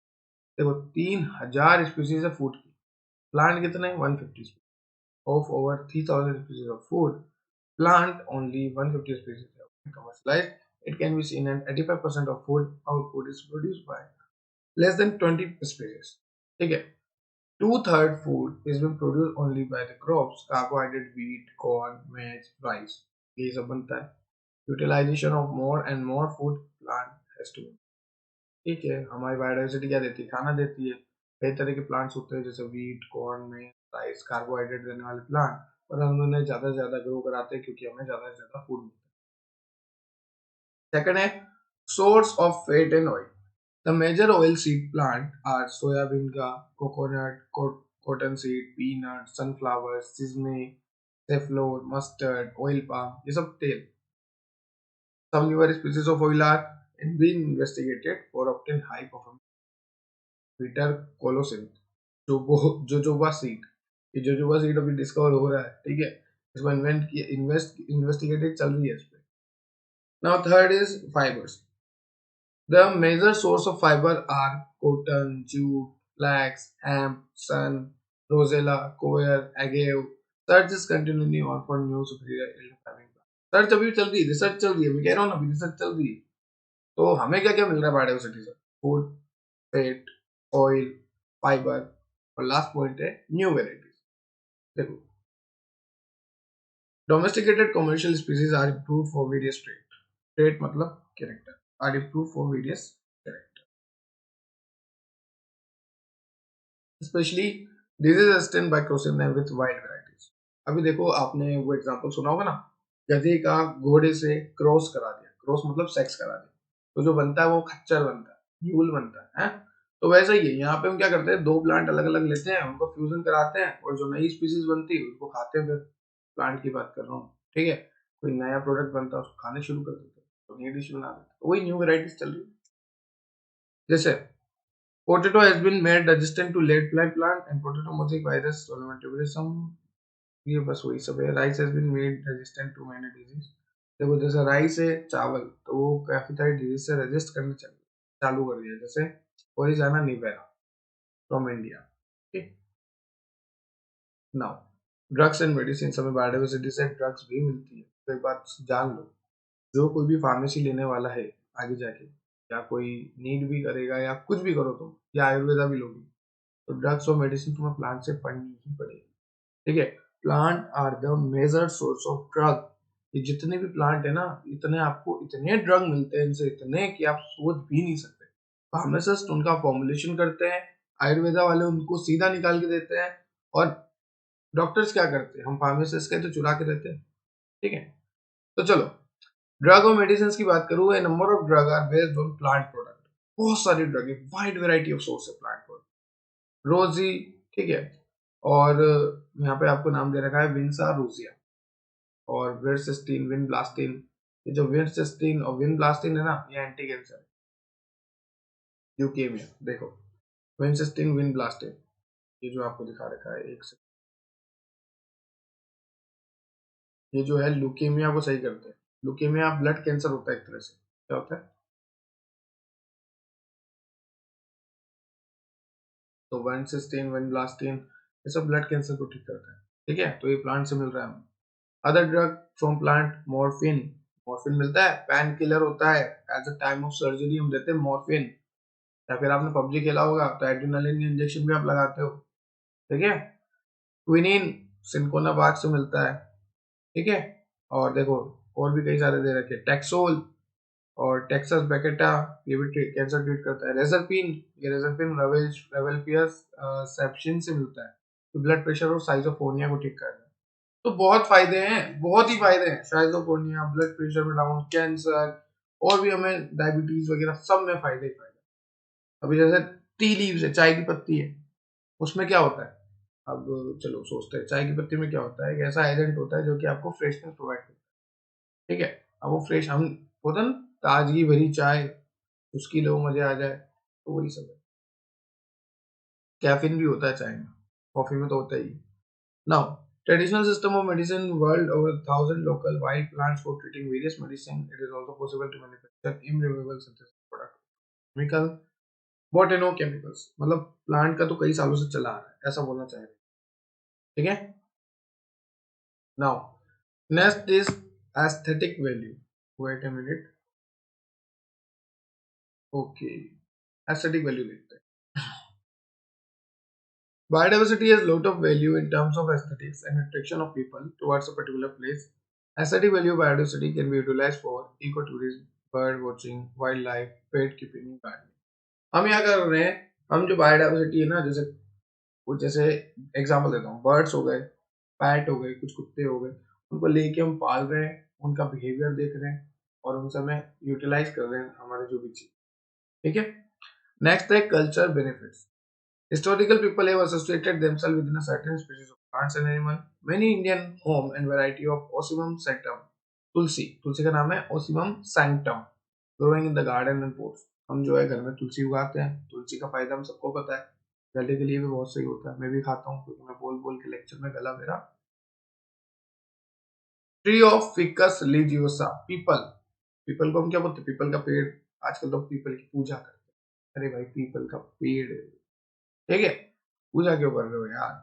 देखो 3000 स्पीसीज है फूड की, प्लांट कितने, 150। of over 3000 species of food, plant only 150 species have been commercialized. It can be seen that 85% of food output is produced by less than 20 species. ठीक है, 2/3 food is being produced only by the crops carbohydrate, wheat, corn, maize, rice. ये सब बनता है। Utilisation of more and more food plant has to. ठीक है, हमारी बायोडाइवर्सिटी क्या देती है? खाना देती है। कई तरह के प्लांट्स होते हैं जैसे वीट, कॉर्न में राइस, कार्बोहाइड्रेट देने वाले प्लांट, और हम उन्हें ज्यादा से ज्यादा ग्रो कराते हैं क्योंकि हमें ज्यादा से ज्यादा फूड मिलता है। सेकंड है source of fat and oil. The major oil seed plant are soybean का, coconut, cotton seed, peanut, sunflower, sesame, safflower, mustard, oil palm, ये सब तेल। Some newer species of oil are being investigated for obtain high performance bitter colocin, jojoba seed. ये जोजोबा सीड अभी डिस्कवर हो रहा है, ठीक है, इसको इन्वेस्टिगेटेड चल रही है इस पे। Now third is fibres. The major source of fiber are cotton, jute, flax, hemp, sun, rosella, coir, agave. Search is continually on for new superior yield farming plants. Search अभी चल रही है, रिसर्च चल रही है, मैं कह रहा हूँ ना अभी रिसर्च चल रही है। तो हमें क्या क्या मिल रहा है बायोडाइवर्सिटी से? फूड, फैट, ऑयल, फाइबर, और लास्ट पॉइंट है न्यू वेराइटीज। देखो, domesticated commercial species are improve for various trait. Trait मतलब character, are improve for various character, specially disease resistant by crossing them with wild varieties. अभी देखो, आपने वो एग्जांपल सुना होगा ना, गधे का घोड़े से क्रॉस करा दिया, क्रॉस मतलब सेक्स करा दिया, तो जो बनता है वो खच्चर बनता है, म्यूल बनता है? तो वैसा ही है, यहाँ पे हम क्या करते हैं, दो प्लांट अलग अलग लेते हैं, उनको फ्यूजन कराते हैं, और जो नई स्पीसीज बनती है उसको खाते हैं। फिर प्लांट की बात कर रहा हूँ, ठीक है, कोई नया प्रोडक्ट बनता है उसको खाने शुरू कर देते हैं, तो नई डिश बना देते हैं, तो वही न्यू वेराइटीज चल रही है। जैसे potato has been made resistant to late fly plant and potato mosaic virus solventurism, ये बस वही सब है। Rice has been made resistant to many disease. देखो, जैसे राइस है, चावल, तो वो काफी सारी डिजीज से रेजिस्ट करने चालू कर दिया, जैसे ओरिजाना निवेरा फ्रॉम इंडिया। ठीक, नाउ ड्रग्स एंड मेडिसिन, हमें बायोडाइवर्सिटी से ड्रग्स भी मिलती है। तो एक बात जान लो, जो कोई भी फार्मेसी लेने वाला है आगे जाके, या कोई नीट भी करेगा या कुछ भी करो तुम, या आयुर्वेदा भी लोगे, तो ड्रग्स और मेडिसिन तुम्हें प्लांट से पढ़नी ही पड़ेगी। ठीक है, plant are the major source of drug. ये जितने भी प्लांट है ना, इतने आपको इतने ड्रग मिलते हैं इनसे, इतने कि आप सोच भी नहीं सकते। फार्मासिस्ट उनका फॉर्मुलेशन करते हैं, आयुर्वेदा वाले उनको सीधा निकाल के देते हैं, और डॉक्टर्स क्या करते हैं, हम फार्मासिस्ट के तो चुरा के देते हैं। ठीक है, तो चलो, ड्रग और मेडिसिन की बात करूँ, a number of drug are based on plant product. बहुत सारी ड्रग है, वाइड वेराइटी ऑफ सोर्स है प्लांट प्रोडक्ट। रोजी, ठीक है, और यहाँ पे आपको नाम दे रखा है विंसा रोजिया, और विंसिस्टीन, विनब्लास्टिन। ये जो विंसिस्टीन और विनब्लास्टिन है ना, ये एंटी कैंसर है, ल्यूकेमिया। देखो, विंसिस्टीन, विनब्लास्टिन, ये जो आपको दिखा रखा है, एक से ये जो है ल्यूकेमिया को सही करते हैं। ल्यूकेमिया ब्लड कैंसर होता है एक तरह से। क्या होता है? तो विंसिस्टीन, विनब्लास्टिन, ये सब ब्लड कैंसर को ठीक करता है। ठीक है, तो ये प्लांट से मिल रहा है हमें। Other drug from plant, morphine, morphine मिलता है, पैन किलर होता है, at the time of surgery हम देते हैं मॉर्फिन। या फिर आपने पबजी खेला होगा तो एड्रेनालिन इंजेक्शन भी आप लगाते हो। ठीक है, क्विनिन सिंकोना बाग से मिलता है। ठीक है, और देखो, और भी कई सारे दे रखे, टैक्सोल और टेक्सास बैकेटा, ये भी कैंसर ट्रीट करता है। रेजरपिन, ये रेजरपिन रेवेल्पियस सेप्शिन से मिलता है, तो ब्लड प्रेशर और साइजोफ्रेनिया को ठीक करता है। तो बहुत फायदे हैं, बहुत ही फायदे हैं, साइजोफ्रेनिया, ब्लड प्रेशर में डाउन, कैंसर, और भी हमें डायबिटीज वगैरह सब में फायदे ही फायदे। अभी जैसे टी लीव्स है, चाय की पत्ती है, उसमें क्या होता है? अब चलो सोचते हैं, चाय की पत्ती में क्या होता है? एक ऐसा एजेंट होता है जो कि आपको फ्रेशनेस प्रोवाइड करता है। ठीक है, अब वो फ्रेश हम होता है ना, ताजगी भरी चाय, उसकी लो मजे आ जाए, तो वही सब है। कैफीन भी होता है चाय में, कॉफी में तो होता ही है। Now, traditional system of medicine world over 1,000 local wild plants for treating various medicine. It is also possible to manufacture immovable synthesis product. Chemical, botano chemicals. मतलब प्लांट का तो कई सालों से चला आ रहा है, ऐसा बोलना चाहिए। ठीक है, now next is aesthetic value. Wait a minute. Okay, aesthetic value देखते हैं। Biodiversity has lot of value in terms of aesthetics and attraction of people towards a particular place Aesthetic value of biodiversity can be utilized for ecotourism, bird watching, wildlife, pet keeping, gardening. हम यहाँ कर रहे हैं, हम जो बायोडाइवर्सिटी है ना, जैसे कुछ जैसे एग्जांपल देता हूँ, बर्ड्स हो गए, पैट हो गए, कुछ कुत्ते हो गए, उनको लेके हम पाल रहे हैं, उनका बिहेवियर देख रहे हैं और उनसे हमें यूटिलाइज कर रहे हैं हमारे जो भी चीज। ठीक है। नेक्स्ट है culture benefits. Historical people have associated themselves within a certain species of plants and animals. Many Indian home and variety of Ocimum sanctum. तुलसी, तुलसी का नाम है Ocimum sanctum, growing in the garden and pots. हम जो है घर में तुलसी उगाते हैं। तुलसी का फायदा हम सबको पता है, गले के लिए भी बहुत सही होता है। मैं भी खाता हूँ क्योंकि मैं बोल बोल के लेक्चर में गला मेरा। Tree of ficus religiosa, people. People को हम क्या बोलते हैं? पीपल का पेड़। आजकल तो पीपल की पूजा करते हैं। अरे भाई पीपल का पेड़, ठीक है, पूजा क्यों कर रहे हो यार?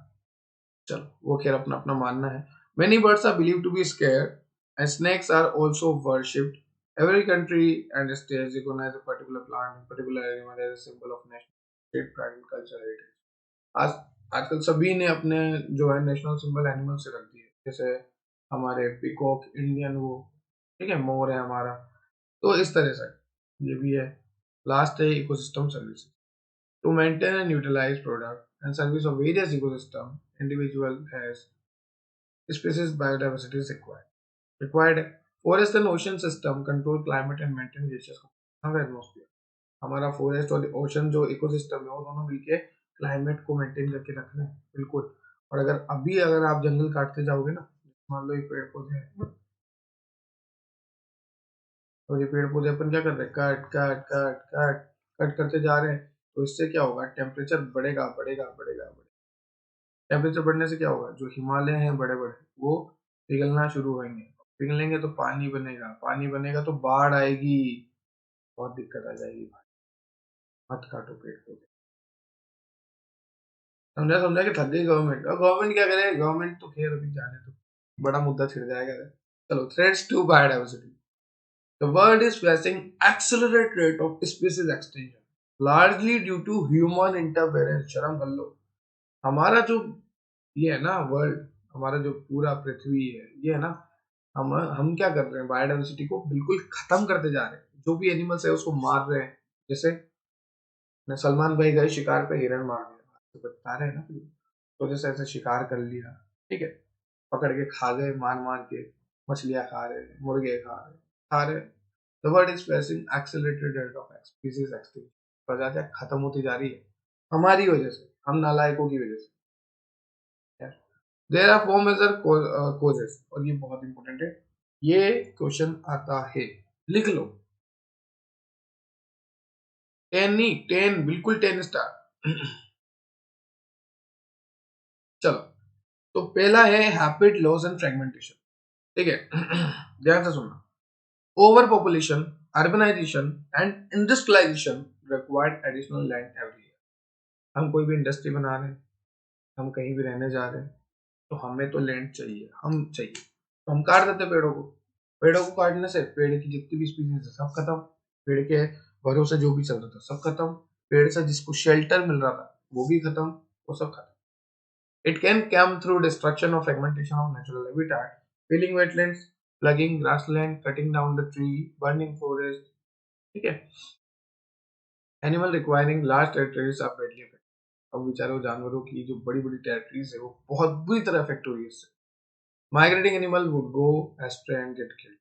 चलो वो खैर अपना अपना मानना है। Many birds are believed to be scared and snakes are also worshipped. Every country and state recognize a particular plant and particular animal as a symbol of national state pride and cultural heritage. आज आजकल सभी ने अपने जो है नेशनल सिंबल एनिमल से रख दिए, जैसे हमारे पीकॉक इंडियन वो, ठीक है, मोर है हमारा। तो इस तरह से ये भी है। लास्ट है ecosystem services. To maintain and utilize product and service of various ecosystem, individual has species biodiversity is required. Required forest and ocean system control climate and maintain glaciers और atmosphere. हमारा फॉरेस्ट और ओशन जो इकोसिस्टम है वो दोनों मिलके क्लाइमेट को मेंटेन करके रख रहे हैं, बिल्कुल। और अगर आप जंगल काटते जाओगे ना, मान लो ये पेड़ पौधे हैं और ये पेड़ पौधे अपन क्या कर रहे हैं, cut cut cut cut cut करते जा रहे हैं, तो इससे क्या होगा? टेम्परेचर बढ़ेगा बढ़ेगा बढ़ेगा बढ़ेगा। टेम्परेचर बढ़ने से क्या होगा? जो हिमालय हैं बड़े बड़े, वो पिघलना शुरू होंगे। पिघलेंगे तो पानी बनेगा, पानी बनेगा तो बाढ़ आएगी, बहुत दिक्कत आ जाएगी भाई। मत काटो पेड़ पौधे। समझा? समझा कि थक गई गवर्नमेंट। और गवर्नमेंट क्या करे? गवर्नमेंट तो खैर अभी जाने तो बड़ा मुद्दा छिड़ जाएगा। चलो, threats to biodiversity. The world is facing accelerated rate of species extinction, largely due to human interference. शर्म कर लो। हमारा जो ये है ना वर्ल्ड, हमारा जो पूरा पृथ्वी है, ये है ना, हम क्या कर रहे हैं? बायोडाइवर्सिटी को बिल्कुल खत्म करते जा रहे हैं। जो भी एनिमल्स है उसको मार रहे हैं। जैसे सलमान भाई गए शिकार पे, हिरण मार दिया, तो बता रहे हैं ना, तो जैसे ऐसे शिकार कर लिया, ठीक है, पकड़ के खा गए, मार मार के मछलियां खा रहे, मुर्गे खा रहे। The world is facing accelerated rate of species extinction. प्रजातियां खत्म होती जा रही है हमारी वजह से, हम नालायकों की वजह से। There are four major causes, और ये बहुत इंपॉर्टेंट है, ये क्वेश्चन आता है, लिख लो। 10 नहीं, 10 बिल्कुल 10 स्टार। चलो, तो पहला है हैबिट लॉस एंड फ्रेगमेंटेशन, ठीक है। ध्यान से सुनना। Overpopulation, urbanisation and industrialisation required additional land every year. हम कोई भी इंडस्ट्री बना रहे हैं, हम कहीं भी रहने जा रहे हैं, तो हमें तो लैंड चाहिए, हम चाहिए, तो हम काट देते पेड़ों को। पेड़ों को काटने से पेड़ की जितनी भी स्पीसीज है सब खत्म। पेड़ के भरोसे जो भी चल रहा था सब खत्म। पेड़ से जिसको शेल्टर मिल रहा था वो भी खत्म, वो सब खत्म। It can come through destruction or fragmentation of natural habitat, filling wetlands, plugging grassland, cutting down the tree, burning forest, ठीक है। Animal requiring large territories are badly affected. अब बेचारे जानवरों की जो बड़ी बड़ी टेरिटरीज है वो बहुत बुरी तरह अफेक्ट हो रही है इससे। Migrating animal would go ashtray and get killed.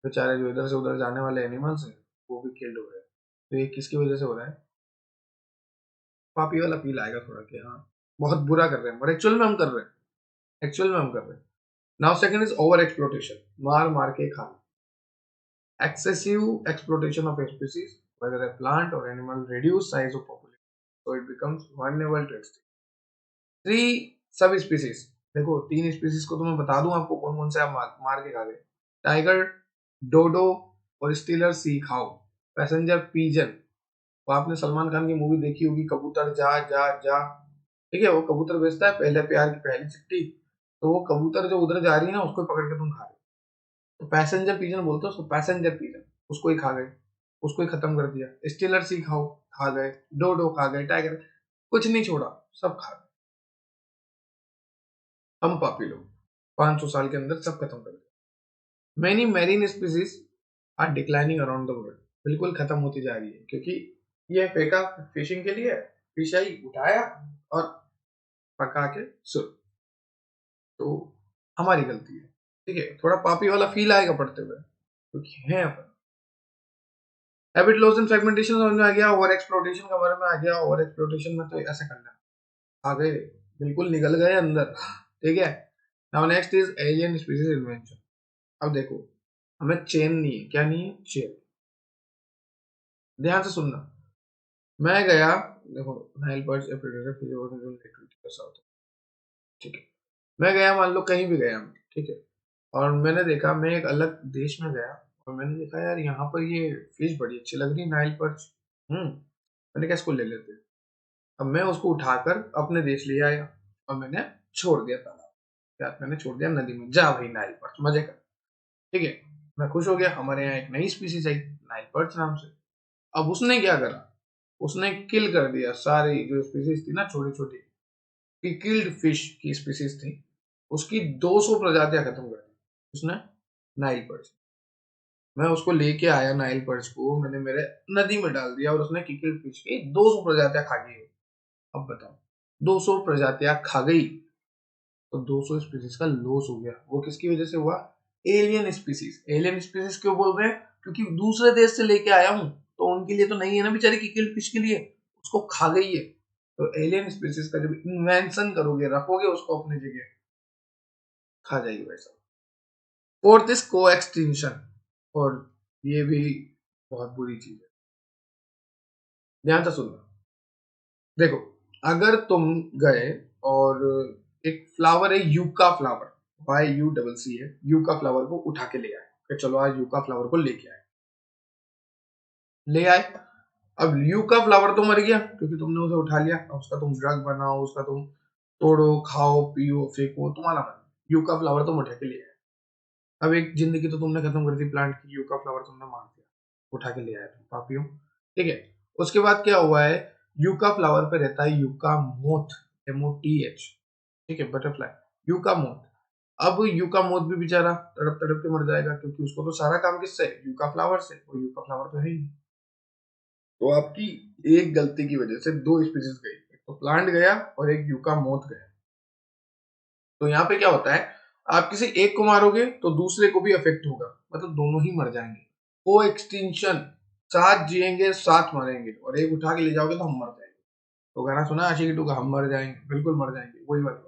बेचारे जो इधर से उधर जाने वाले एनिमल्स हैं वो भी किल्ड हो रहे हैं। तो ये किसकी वजह से हो रहा है? पापी वाला फील आएगा थोड़ा कि हाँ बहुत बुरा कर रहे हैं, पर एक्चुअल में हम कर रहे हैं, एक्चुअल में हम कर रहे हैं। Now second is over exploitation, मार मार के खाना। Excessive exploitation of a species, whether a plant or animal, reduce size of population, so it becomes vulnerable to extinction. Three sub species, देखो तीन स्पीसीज को तो मैं बता दूं आपको कौन कौन से आप मार के खा गए। टाइगर, डोडो और स्टीलर सी खाओ। पैसेंजर पीजन, वो आपने सलमान खान की मूवी देखी होगी, कबूतर जा जा जा, ठीक है, वो कबूतर बेचता है पहले प्यार की पहली चिट्ठी, तो वो कबूतर जो उधर जा रही है ना उसको पकड़ के तुम खा रहे हो, तो पैसेंजर पीजन बोलते हो उसको, पैसेंजर पीजन, उसको ही खा गए, उसको ही खत्म कर दिया। स्टीलर सी खाओ, खा गए। डोडो खा गए, टाइगर, कुछ नहीं छोड़ा, सब खा गए। हम पापी लोग 500 साल के अंदर सब खत्म कर दिया। Many marine species are declining around the world, बिल्कुल खत्म होती जा रही है क्योंकि ये फेंका फिशिंग के लिए, फिश आई उठाया और पका के सो, तो हमारी गलती है। ठीक है, थोड़ा पापी वाला फील आएगा पढ़ते हुए क्योंकि है अपन। हैबिट लॉस एंड फ्रेगमेंटेशन समझ में आ गया, ओवर एक्सप्लॉइटेशन का बारे में आ गया। ओवर एक्सप्लॉइटेशन में तो ऐसे करना, आ गए, बिल्कुल निकल गए अंदर। ठीक है, now next is alien species invention. अब देखो, हमें चेन नहीं है, क्या नहीं है, चेन। ध्यान से सुनना, मैं गया, देखो नाइल बर्ड्स ए प्रेडेटर फिजियोलॉजिकल एक्टिविटी का साथ, ठीक है, मैं गया, मान लो कहीं भी गया मैं, ठीक है, और मैंने देखा, मैं एक अलग देश में गया और मैंने देखा यार यहाँ पर ये फिश बड़ी अच्छी लग रही है, नाइल बर्ड्स। मैंने कहा इसको ले लेते हैं। अब मैं उसको उठाकर अपने देश ले आया और मैंने छोड़ दिया तालाब, या मैंने छोड़ दिया नदी में, जा भाई नाइल बर्ड्स मजे कर। ठीक है, मैं खुश हो गया, हमारे यहाँ एक नई स्पीसीज आई नाइल बर्ड्स नाम से। अब उसने क्या करा, उसने किल कर दिया सारी जो स्पीसीज थी ना, छोटी छोटी की किल्ड फिश की स्पीसीज थी, उसकी 200 प्रजातियां खत्म कर दी उसने, नाइल पर्च। मैं उसको लेके आया नाइल पर्च को, मैंने मेरे नदी में डाल दिया और उसने किल्ड फिश की 200 प्रजातियां खा गई। अब बताओ, 200 प्रजातियां खा गई तो 200 स्पीसीज का लॉस हो गया। वो किसकी वजह से हुआ, एलियन स्पीसीज। एलियन स्पीसीज क्यों बोल रहे हैं, क्योंकि दूसरे देश से लेके आया हूं, तो उनके लिए तो नहीं है ना बेचारी की किल्ड फिश के लिए, उसको खा गई है। तो एलियन स्पीसीज का जब इन्वेंशन करोगे, रखोगे उसको अपनी जगह, खा जाएगी वैसा। फोर्थ इज को एक्सटिंक्शन, और ये भी बहुत बुरी चीज है, ध्यान से सुनना। देखो, अगर तुम गए और एक फ्लावर है यूका फ्लावर, YUCC है, यूका फ्लावर को उठा के ले आए कि चलो आज यूका फ्लावर को लेके आए, ले आए। अब यूका फ्लावर तो मर गया क्योंकि तुमने उसे उठा लिया, अब उसका तुम ड्रग बनाओ, उसका तुम तोड़ो, खाओ, पियो, फेंको, तुम्हारा मन। यूका फ्लावर तुम उठा के ले आए। अब एक जिंदगी तो तुमने खत्म कर दी प्लांट की, यूका फ्लावर तुमने मार दिया, उठा के ले आए तुम पापियों। ठीक है, उसके बाद क्या हुआ है, यूका फ्लावर पे रहता है यूका मोथ, MOTH, ठीक है, बटरफ्लाई, यूका मोथ। अब यूका मोथ भी बेचारा तड़प तड़प के मर जाएगा क्योंकि उसको तो सारा काम किससे, यूका फ्लावर से, और यूका फ्लावर तो है ही नहीं। तो आपकी एक गलती की वजह से दो स्पीसीज गई, एक तो प्लांट गया और एक यूका मोथ गया। तो यहाँ पे क्या होता है, आप किसी एक को मारोगे तो दूसरे को भी अफेक्ट होगा, मतलब दोनों ही मर जाएंगे। को एक्सटिंक्शन, साथ जिएंगे साथ मरेंगे, और एक उठा के ले जाओगे तो हम मर जाएंगे। तो गाना सुना आशिकी 2 का, हम मर जाएंगे, बिल्कुल मर जाएंगे, वही वाली बात है।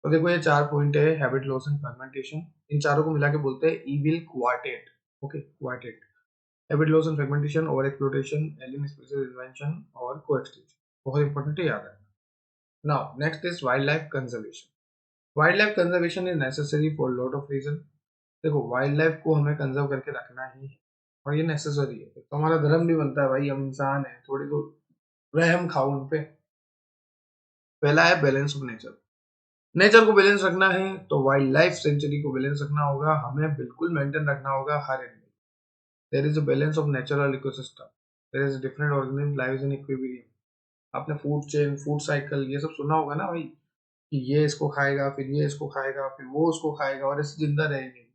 तो देखो, ये 4 पॉइंट है, हैबिट लॉस एंड फ्रेगमेंटेशन, इन चारों को मिला के बोलते हैं evil quartet. Okay, quartet, habit loss and fragmentation, overexploitation, alien species invention और कोएक्सटिंक्शन। बहुत इंपॉर्टेंट है, याद है। Now next is wildlife conservation. Wildlife conservation is necessary for lot of reason. देखो, वाइल्ड लाइफ को हमें कंजर्व करके रखना ही है और ये नेसेसरी है, तो हमारा धर्म भी बनता है भाई, हम इंसान है, थोड़ी तो रहम खाओ उन पे। पहला है बैलेंस ऑफ नेचर। नेचर को बैलेंस रखना है तो वाइल्ड लाइफ सेंचुरी को बैलेंस रखना होगा, हमें बिल्कुल मेंटेन रखना होगा हर animal. There is a balance of natural ecosystem, there is different organism lives in equilibrium. आपने फूड चेन, फूड साइकिल, ये सब सुना होगा ना भाई, कि ये इसको खाएगा, फिर ये इसको खाएगा, फिर वो उसको खाएगा, और ऐसे जिंदा रहेंगे।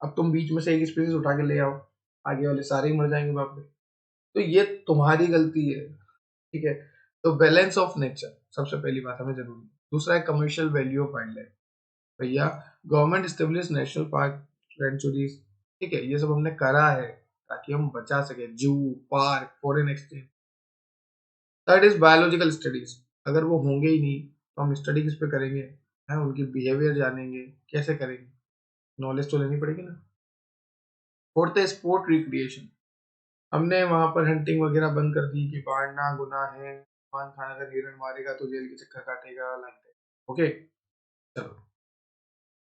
अब तुम बीच में से एक स्पीसीज उठा के ले आओ, आगे वाले सारे ही मर जाएंगे बाप रे। तो ये तुम्हारी गलती है। ठीक है, तो बैलेंस ऑफ नेचर सबसे पहली बात हमें जरूरी है। दूसरा है commercial value of wild life. भैया, government establish national park, sanctuaries, ठीक है, ये सब हमने करा है ताकि हम बचा सके, जू, park, foreign exchange. Third is biological studies. अगर वो होंगे ही नहीं तो हम स्टडी किस पे करेंगे, है उनकी बिहेवियर जानेंगे, कैसे करेंगे, नॉलेज तो लेनी पड़ेगी ना। फोर्थ है स्पोर्ट रिक्रिएशन। हमने वहां पर हंटिंग वगैरह बंद कर दी कि मारना गुनाह है, मान खान अगर हिरण मारेगा तो जेल के चक्कर काटेगा, लाइक ओके। चलो,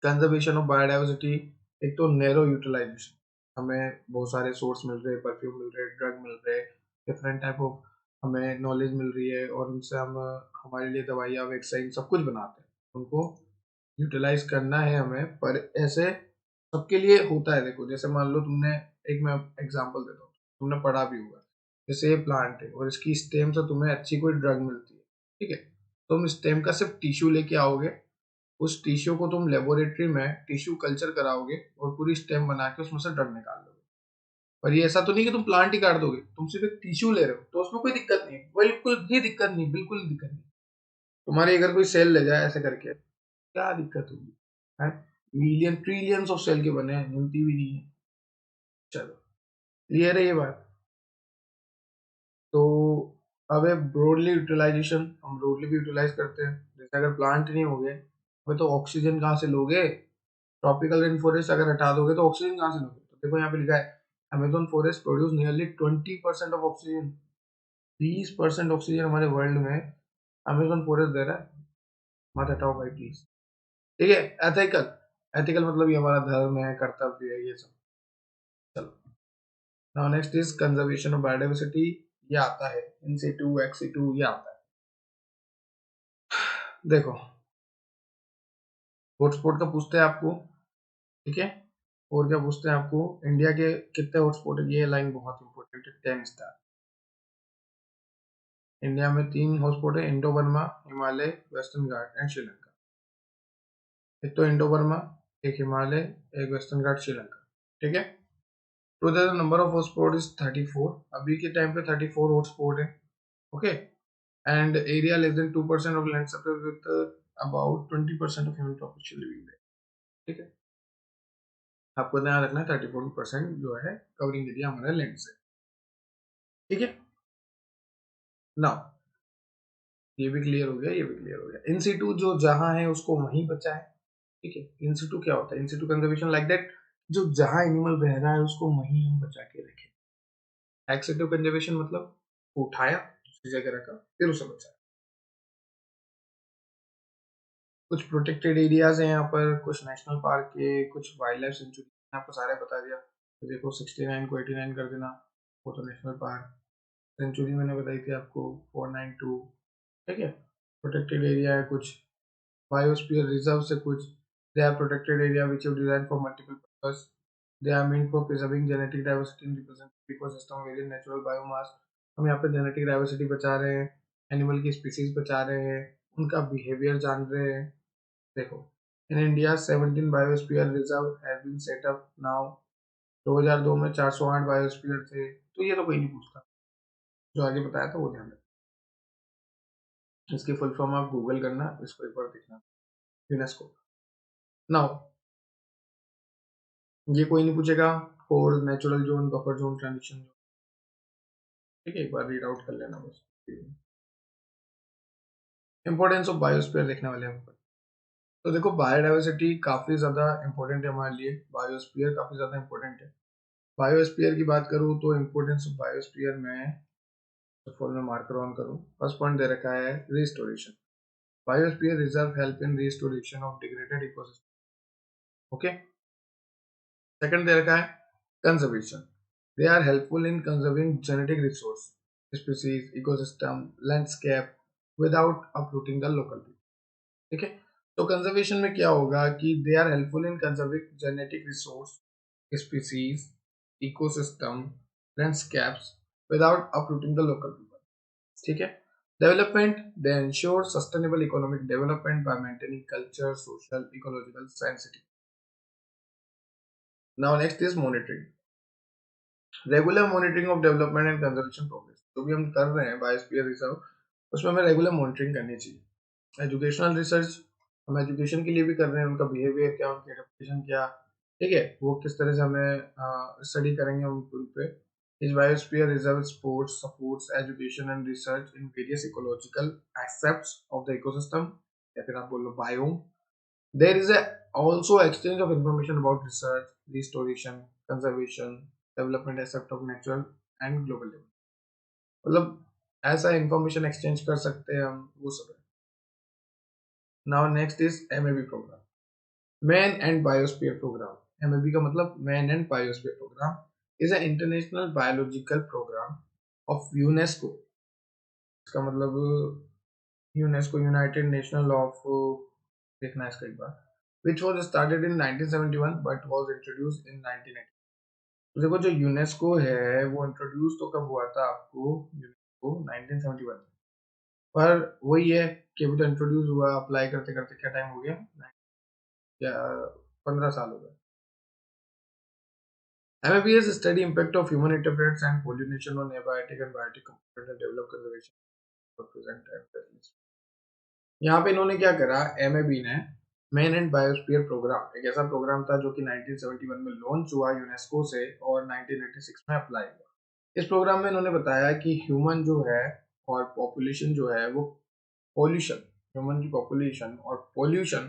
कंजर्वेशन ऑफ बायोडाइवर्सिटी। एक तो नैरो यूटिलाइजेशन, हमें बहुत सारे सोर्स मिल रहे हैं, परफ्यूम मिल रहे हैं, ड्रग मिल रहे हैं, डिफरेंट टाइप ऑफ हमें नॉलेज मिल रही है, और उनसे हम हमारे लिए दवाइयाँ, वैक्सीन सब कुछ बनाते हैं, उनको यूटिलाइज करना है हमें। पर ऐसे सबके लिए होता है, देखो जैसे मान लो तुमने, एक मैं एग्जांपल देता हूँ, तुमने पढ़ा भी होगा, जैसे ये प्लांट है और इसकी स्टेम से तुम्हें अच्छी कोई ड्रग मिलती है, ठीक है, तुम स्टेम का सिर्फ टिश्यू लेके आओगे, उस टिश्यू को तुम लेबोरेटरी में टिश्यू कल्चर कराओगे और पूरी स्टेम बना के उसमें से ड्रग निकाल लोगे। पर ये ऐसा तो नहीं कि तुम प्लांट ही काट दोगे, तुम सिर्फ एक टिश्यू ले रहे हो, तो उसमें कोई दिक्कत नहीं है, बिल्कुल भी दिक्कत नहीं, बिल्कुल भी दिक्कत नहीं। तुम्हारे अगर कोई सेल ले जाए ऐसे करके, क्या दिक्कत होगी? है मिलियन ट्रिलियंस ऑफ सेल के बने हैं, गिनती भी नहीं है। चलो क्लियर है ये बात। तो अब है ब्रॉडली यूटिलाइजेशन, हम ब्रॉडली भी यूटिलाइज करते हैं। जैसे अगर प्लांट नहीं हो गए तो ऑक्सीजन कहाँ से लोगे? ट्रॉपिकल रेन फॉरेस्ट अगर हटा दोगे तो ऑक्सीजन कहाँ से लोगे? तो देखो यहाँ पे लिखा है Amazon forest produce nearly 20% of oxygen. 20% oxygen हमारे वर्ल्ड में अमेजोन फॉरेस्ट दे रहा है। मत हटाओ भाई प्लीज। ठीक है, एथिकल, एथिकल मतलब ये हमारा धर्म है, कर्तव्य है, ये सब। चलो now next is conservation of biodiversity. ये आता है इन सिटू एक्स सिटू, ये आता है। देखो हॉटस्पॉट का पूछते हैं आपको, ठीक है, और क्या पूछते हैं आपको, इंडिया के कितने हॉटस्पॉट है? ये लाइन बहुत इंपॉर्टेंट है, 10 स्टार। इंडिया में 3 हॉटस्पॉट है, Indo Burma, Himalaya, western Ghat and Sri Lanka. एक तो इंडो बर्मा, एक हिमालय, एक वेस्टर्न घाट, श्रीलंका। ठीक है, तो the number of hotspot is 34। अभी के टाइम पे 34 हॉटस्पॉट है। Okay, and area less than 2% of land surface with about 20% of human population living there. ठीक है, आपको ध्यान रखना है 34% जो है कवरिंग एरिया हमारे लैंड से। ठीक है, नाउ ये भी क्लियर हो गया, ये भी क्लियर हो गया। इन सिटू जो जहां है उसको वहीं बचाए। ठीक है, इन सिटू क्या होता है? इन सिटू कंजर्वेशन लाइक दैट, जो जहां एनिमल रह रहा है उसको वहीं हम बचा के रखें। एक्स सिटू कंजर्वेशन मतलब उठाया, दूसरी जगह रखा, फिर उसे बचाया। कुछ प्रोटेक्टेड एरियाज हैं यहाँ पर, कुछ नेशनल पार्क के, कुछ वाइल्ड लाइफ सेंचुरी, आपको सारे बता दिया। तो देखो 69 को 89 कर देना, वो तो नेशनल पार्क। सेंचुरी मैंने बताई थी आपको 492। ठीक है, प्रोटेक्टेड एरिया है कुछ, बायोस्फीयर रिजर्व से कुछ, they are protected area which have design for multiple purpose, they are meant for preserving genetic diversity in representative ecosystem various natural biomass. हम यहाँ पे जेनेटिक डाइवर्सिटी बचा रहे हैं, एनिमल की स्पीसीज बचा रहे हैं, उनका बिहेवियर जान रहे हैं। देखो in India 17 biosphere reserve have been set up now. 2002 में 408 बायोस्फीयर थे। तो ये तो कोई नहीं पूछता, जो आगे बताया था वो ध्यान रखना। इसकी फुल फॉर्म आप गूगल करना, इसको एक बार देखना, यूनेस्को। नाउ ये कोई नहीं पूछेगा, core natural zone, buffer zone, transition zone. ठीक है, एक बार रीड आउट कर लेना बस। इंपॉर्टेंस ऑफ बायोस्फीयर देखने वाले हैं। तो देखो बायोडाइवर्सिटी काफी ज्यादा इंपॉर्टेंट है हमारे लिए, बायोस्फीयर काफी ज्यादा इंपॉर्टेंट है। बायोस्फीयर की बात करूँ तो इंपॉर्टेंस ऑफ बायोस्फीयर में फॉर में मार्कर ऑन करूँ, फर्स्ट पॉइंट दे रखा है restoration. Biosphere reserve help in restoration of degraded ecosystem. Okay, second दे रखा है conservation, they are helpful in conserving genetic resource, species, ecosystem, landscape without uprooting the local people. ठीक है, तो कंजर्वेशन में क्या होगा कि they are helpful in conserving genetic resource, species, ecosystem, landscapes without uprooting the local people. ठीक है, development, they ensure sustainable economic development bye maintaining culture, social, ecological sensitive. Now next is monitoring, regular monitoring of development and conservation progress. जो भी हम कर रहे हैं बायोस्फीयर रिजर्व, उसमें हमें रेगुलर मॉनिटरिंग करनी चाहिए। एजुकेशनल रिसर्च, हम एजुकेशन के लिए भी कर रहे हैं, उनका बिहेवियर क्या, उनकी रेपुटेशन क्या, ठीक है, वो किस तरह से हमें स्टडी करेंगे उन पे। इस biosphere reserve sports supports education and research in various ecological aspects of the ecosystem, या फिर आप बोलो biome. There is a also exchange of information about research, restoration, conservation, development aspect of natural and global level. मतलब ऐसा इंफॉर्मेशन एक्सचेंज कर सकते हैं हम, वो सब है। Now next is MAB programme, man and biosphere programme. MAB का मतलब man and biosphere programme is an international biological programme of UNESCO. इसका मतलब यूनेस्को, यूनाइटेड नेशनल ऑफ, देखना है इसका एक बार, which was started in 1971 but was introduced in 1980। तो देखो जो यूनेस्को है वो इंट्रोड्यूस तो कब हुआ था आपको, यूनेस्को 1971 में। पर वही है के भी तो इंट्रोड्यूस हुआ, अप्लाई करते करते क्या टाइम हो गया, क्या 15 साल हो गए। MABS study impact of human interference and pollination on abiotic and biotic component and develop conservation for present and present। यहाँ पे इन्होंने क्या करा, MAB ने मेन एंड बायोस्फीयर प्रोग्राम, एक ऐसा प्रोग्राम था जो कि 1971 में लॉन्च हुआ यूनेस्को से और 1986 में अप्लाई हुआ। इस प्रोग्राम में इन्होंने बताया कि ह्यूमन जो है और पॉपुलेशन जो है वो पॉल्यूशन, ह्यूमन की पॉपुलेशन और पॉल्यूशन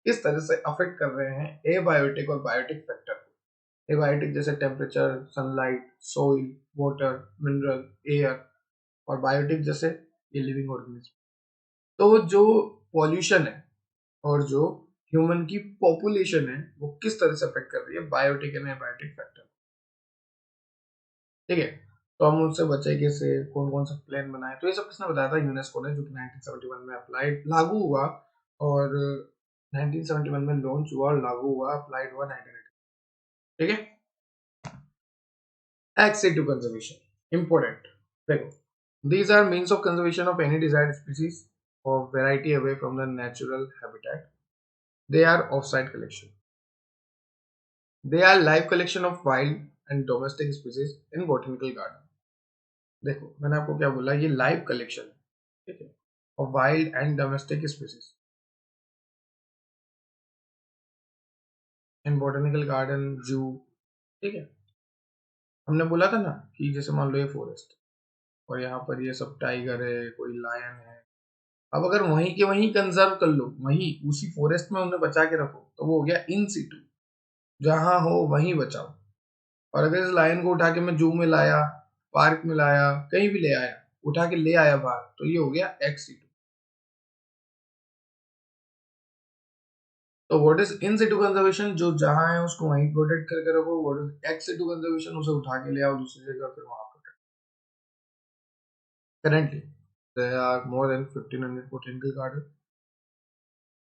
किस तरह से अफेक्ट कर रहे हैं एबायोटिक और बायोटिक फैक्टर को। एबायोटिक जैसे temperature, sunlight, soil, water, mineral, air, और बायोटिक जैसे ये लिविंग ऑर्गेनिज्म। तो जो पॉल्यूशन है और जो ह्यूमन की पॉपुलेशन है वो किस तरह से अफेक्ट कर रही है बायोटिक एंड एबायोटिक फैक्टर। ठीक है, तो हम उससे बचे कैसे, कौन कौन सा प्लान बनाए, तो ये सब किसने बताया था, यूनेस्को ने, जो कि 1971 में अप्लाइड लागू हुआ और 1971 में लॉन्च हुआ और लागू हुआ, अप्लाइड हुआ 1980। ठीक है, एक्स-A2 कंजर्वेशन इंपॉर्टेंट। देखो, these are means of conservation of any desired species or variety away from the natural habitat. They are off-site collection. They are live collection of wild and domestic species in botanical garden. देखो मैंने आपको क्या बोला, ये लाइव कलेक्शन है, ठीक है, और wild and domestic species in botanical garden, जू। ठीक है, हमने बोला था ना कि जैसे मान लो ये फॉरेस्ट और यहाँ पर ये सब टाइगर है, कोई लायन है, अब अगर वहीं के वहीं कंजर्व कर लो, वहीं उसी फॉरेस्ट में उन्हें बचा के रखो, तो वो हो गया इन सिटू, जहां हो वहीं बचाओ। और अगर इस लायन को उठा के मैं जू में लाया, पार्क में लाया, कहीं भी ले आया, उठा के ले आया बाहर, तो ये हो गया एक्स सिटू। तो what is in situ conservation, जो जहां है उसको वहीं प्रोटेक्ट करके रखो। What is ex situ conservation, उसे उठा के ले आओ दूसरी जगह, फिर वहां protect. Currently there are more than 1500 botanical garden,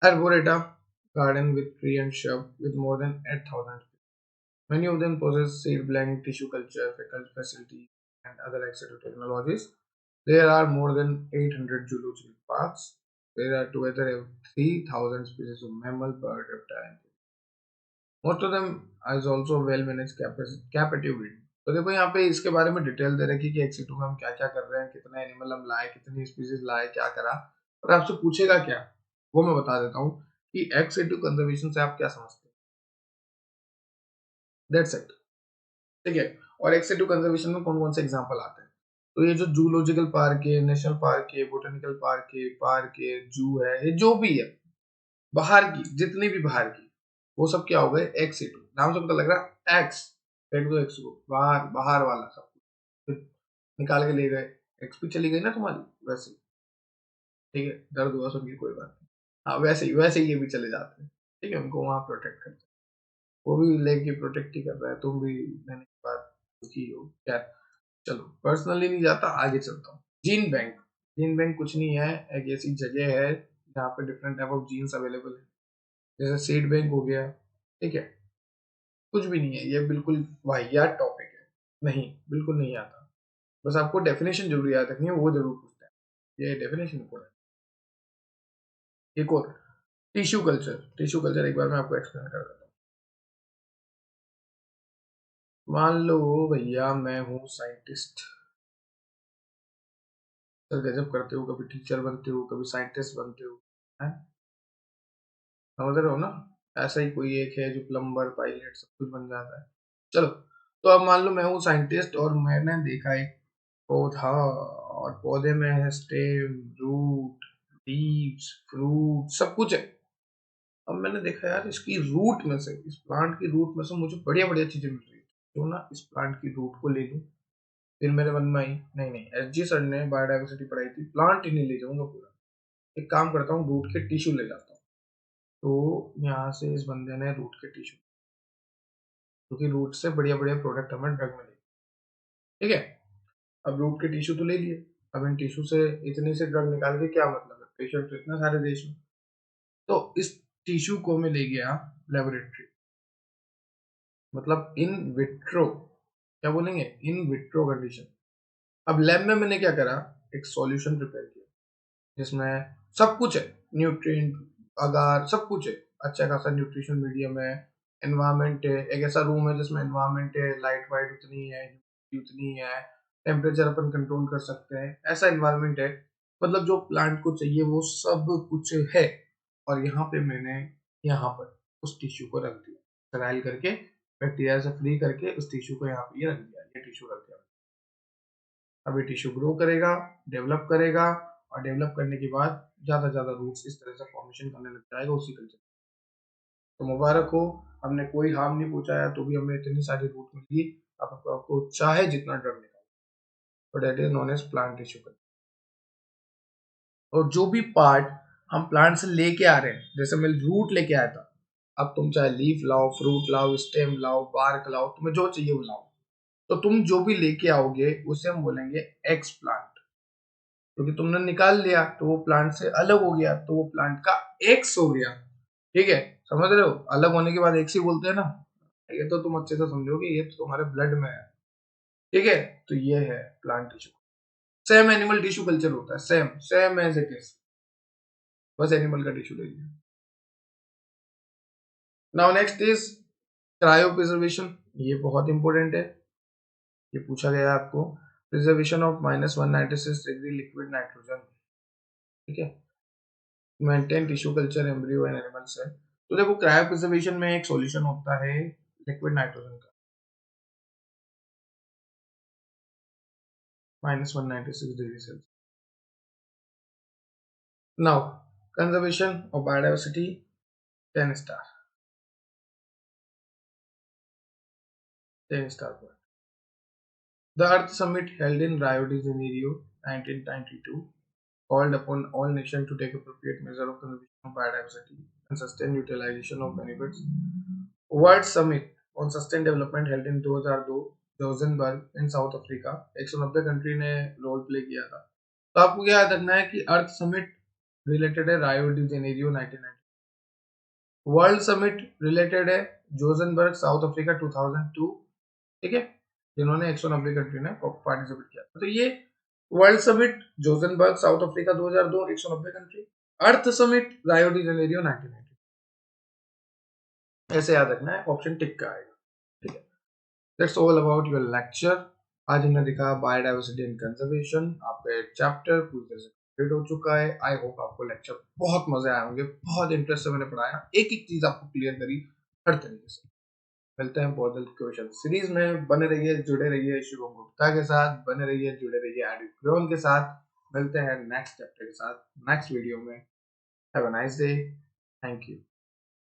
arboreta garden with tree and shrub with more than 8,000. Many of them possess seed bank, tissue culture, faculty facility, and other exciting technologies. There are more than 800 zoological parks. There are together 3,000 species of mammal, bird, reptile, and most of them is also well managed captive breeding. तो देखो यहाँ पे इसके बारे में डिटेल दे रखी कि एक्स2 में हम क्या क्या कर रहे हैं, कितने एनिमल हम लाए, कितनी स्पीसीज लाए, क्या करा, और आपसे पूछेगा क्या, वो मैं बता देता हूँ कि एक्स2 कंजर्वेशन से आप क्या समझते हैं। That's it. ठीक है, और एक्स2 कंजर्वेशन में कौन कौन से एग्जांपल आते हैं, तो ये जो जूलॉजिकल पार्क है, नेशनल पार्क है, बोटेनिकल पार्क है, जू है, ये जो भी है बाहर की, जितनी भी बाहर की, वो सब क्या हो गए एक्स2। नाम से पता लग रहा है एक्स, फेंक दो एक्स को बाहर, बाहर वाला सब कुछ निकाल के ले गए, एक्स भी चली गई ना तुम्हारी, वैसे। ठीक है, दर्द हुआ सुन के, कोई बात नहीं। हाँ, वैसे ही ये भी चले जाते हैं। ठीक है, उनको वहां प्रोटेक्ट करते हैं, वो भी लेके प्रोटेक्ट ही कर रहा है, तुम भी लेने के बाद दुखी हो क्या। चलो पर्सनली नहीं जाता, आगे चलता हूँ। जीन बैंक, जीन बैंक कुछ नहीं है, एक ऐसी जगह है जहाँ पे different type of genes available है, जैसे सीड बैंक हो गया। ठीक है, कुछ भी नहीं है, ये बिल्कुल वाहियात टॉपिक है, नहीं बिल्कुल नहीं आता, बस आपको डेफिनेशन जरूर याद रखनी है, वो जरूर पूछता है, ये डेफिनेशन को है। एक और टिश्यू कल्चर, टिश्यू कल्चर एक बार मैं आपको एक्सप्लेन कर देता हूँ। मान लो भैया मैं हूँ साइंटिस्ट, सर गजब करते हो, कभी टीचर बनते हो, कभी साइंटिस्ट बनते हो, हैं, समझ रहे हो ना। ऐसा ही कोई एक है जो प्लम्बर, पायलट, सब कुछ बन जाता है। चलो, तो अब मान लो मैं हूँ साइंटिस्ट और मैंने देखा एक पौधा, और पौधे में है स्टेम, रूट, लीव्स, फ्रूट, सब कुछ है। अब मैंने देखा यार इसकी रूट में से, इस प्लांट की रूट में से मुझे बढ़िया बढ़िया चीजें मिल रही है, क्यों ना इस प्लांट की रूट को ले लूं। फिर मेरे मन में आई, नहीं नहीं, एसजी सर ने बायोडाइवर्सिटी पढ़ाई थी, प्लांट ही नहीं ले जाऊंगा पूरा, एक काम करता हूँ, रूट के टिश्यू ले जाता हूँ। तो यहाँ से इस बंदे ने रूट के टिश्यू, क्योंकि रूट से बढ़िया बढ़िया प्रोडक्ट हमें ड्रग मिलेगी। ठीक है, अब रूट के टिश्यू तो ले लिए, अब इन टिश्यू से इतने से ड्रग निकाल के क्या मतलब है, पेशेंट तो इतना सारे देश में। तो इस टिश्यू को मैं ले गया लेबोरेटरी, मतलब इन विट्रो, क्या बोलेंगे, इन विट्रो कंडीशन। अब लैब में मैंने क्या करा, एक सॉल्यूशन प्रिपेयर किया जिसमें सब कुछ है, न्यूट्रिएंट, अगार, सब कुछ है, अच्छा खासा न्यूट्रिशन मीडियम है, एनवायरनमेंट है, एक ऐसा रूम है जिसमें एनवायरनमेंट है, लाइट वाइट उतनी है, उतनी है, टेम्परेचर अपन कंट्रोल कर सकते हैं, ऐसा एनवायरनमेंट है, मतलब जो प्लांट को चाहिए वो सब कुछ है। और यहाँ पे मैंने यहाँ पर उस टिश्यू को रख दिया, स्टेराइल करके, बैक्टीरिया से फ्री करके उस टिश्यू को यहाँ पे ये रख दिया, ये टिश्यू रख दिया। अब ये टिश्यू ग्रो करेगा, डेवलप करेगा, और डेवलप करने के बाद ज्यादा ज्यादा रूट्स इस तरह से फॉर्मेशन करने लग जाएगा उसी कल्चर। तो मुबारक हो, हमने कोई हार्म नहीं पहुंचाया, तो भी हमें इतनी सारी रूट मिली। अब आपको चाहे जितना ड्रग निकालो, तो that is known as plant tissue culture. और जो भी पार्ट हम प्लांट से लेके आ रहे हैं, जैसे मैं रूट लेके आया था, अब तुम चाहे लीफ लाओ, फ्रूट लाओ, स्टेम लाओ, बार्क लाओ, तुम्हें जो चाहिए वो लाओ, तो तुम जो भी लेके आओगे उसे हम बोलेंगे एक्स प्लांट, क्योंकि तुमने निकाल लिया तो वो प्लांट से अलग हो गया, तो वो प्लांट का एक्स हो गया। ठीक है, समझ रहे हो, अलग होने के बाद एक्स ही बोलते हैं ना, ये तो तुम अच्छे से समझोगे, ये तो तुम्हारे ब्लड में है। ठीक है, तो ये है plant tissue. Same animal tissue culture होता है, same same as it is, बस एनिमल का टिश्यू ले लिया। Now next is cryopreservation, ये बहुत इंपॉर्टेंट है, ये पूछा गया आपको। Preservation of -196 degree liquid nitrogen, ठीक है, maintain tissue culture embryo and animal cell. तो देखो क्रायो प्रिजर्वेशन में एक सॉल्यूशन होता है लिक्विड नाइट्रोजन का, -196 degree Celsius. Now conservation of biodiversity, 10 star, 10 star पर। The Earth Summit held in Rio de Janeiro 1992 called upon all nations to take appropriate measure of conservation of biodiversity and sustain utilization of benefits. World summit on sustain development held in 2002 Johannesburg in south Africa, 190 country ने रोल प्ले किया था। तो आपको क्या याद रखना है कि अर्थ समिट रिलेटेड है रायो de Janeiro 1990, world summit related है जोहान्सबर्ग साउथ अफ्रीका 2002, ठीक है, जिन्होंने 190 कंट्री ने पार्टिसिपेट किया। तो ये world summit Johannesburg South Africa 2002, 190 country, earth summit Rio de Janeiro 1990, ऐसे याद रखना है, ऑप्शन टिक का आएगा। ठीक है, that's all about your lecture. आज हमने देखा बायोडाइवर्सिटी एंड कंजर्वेशन, आपका चैप्टर पूरी तरह से कंप्लीट हो चुका है। आई होप आपको लेक्चर बहुत मजे आए होंगे, बहुत इंटरेस्ट से मैंने पढ़ाया, एक एक चीज आपको क्लियर करी हर तरीके से। मिलते हैं बहुत जल्द क्वेश्चन सीरीज में, बने रहिए, जुड़े रहिए शुभम गुप्ता के साथ, बने रहिए, जुड़े रहिए एडिक्रोन के साथ। मिलते हैं नेक्स्ट चैप्टर के साथ नेक्स्ट वीडियो में। Have a nice day, thank you.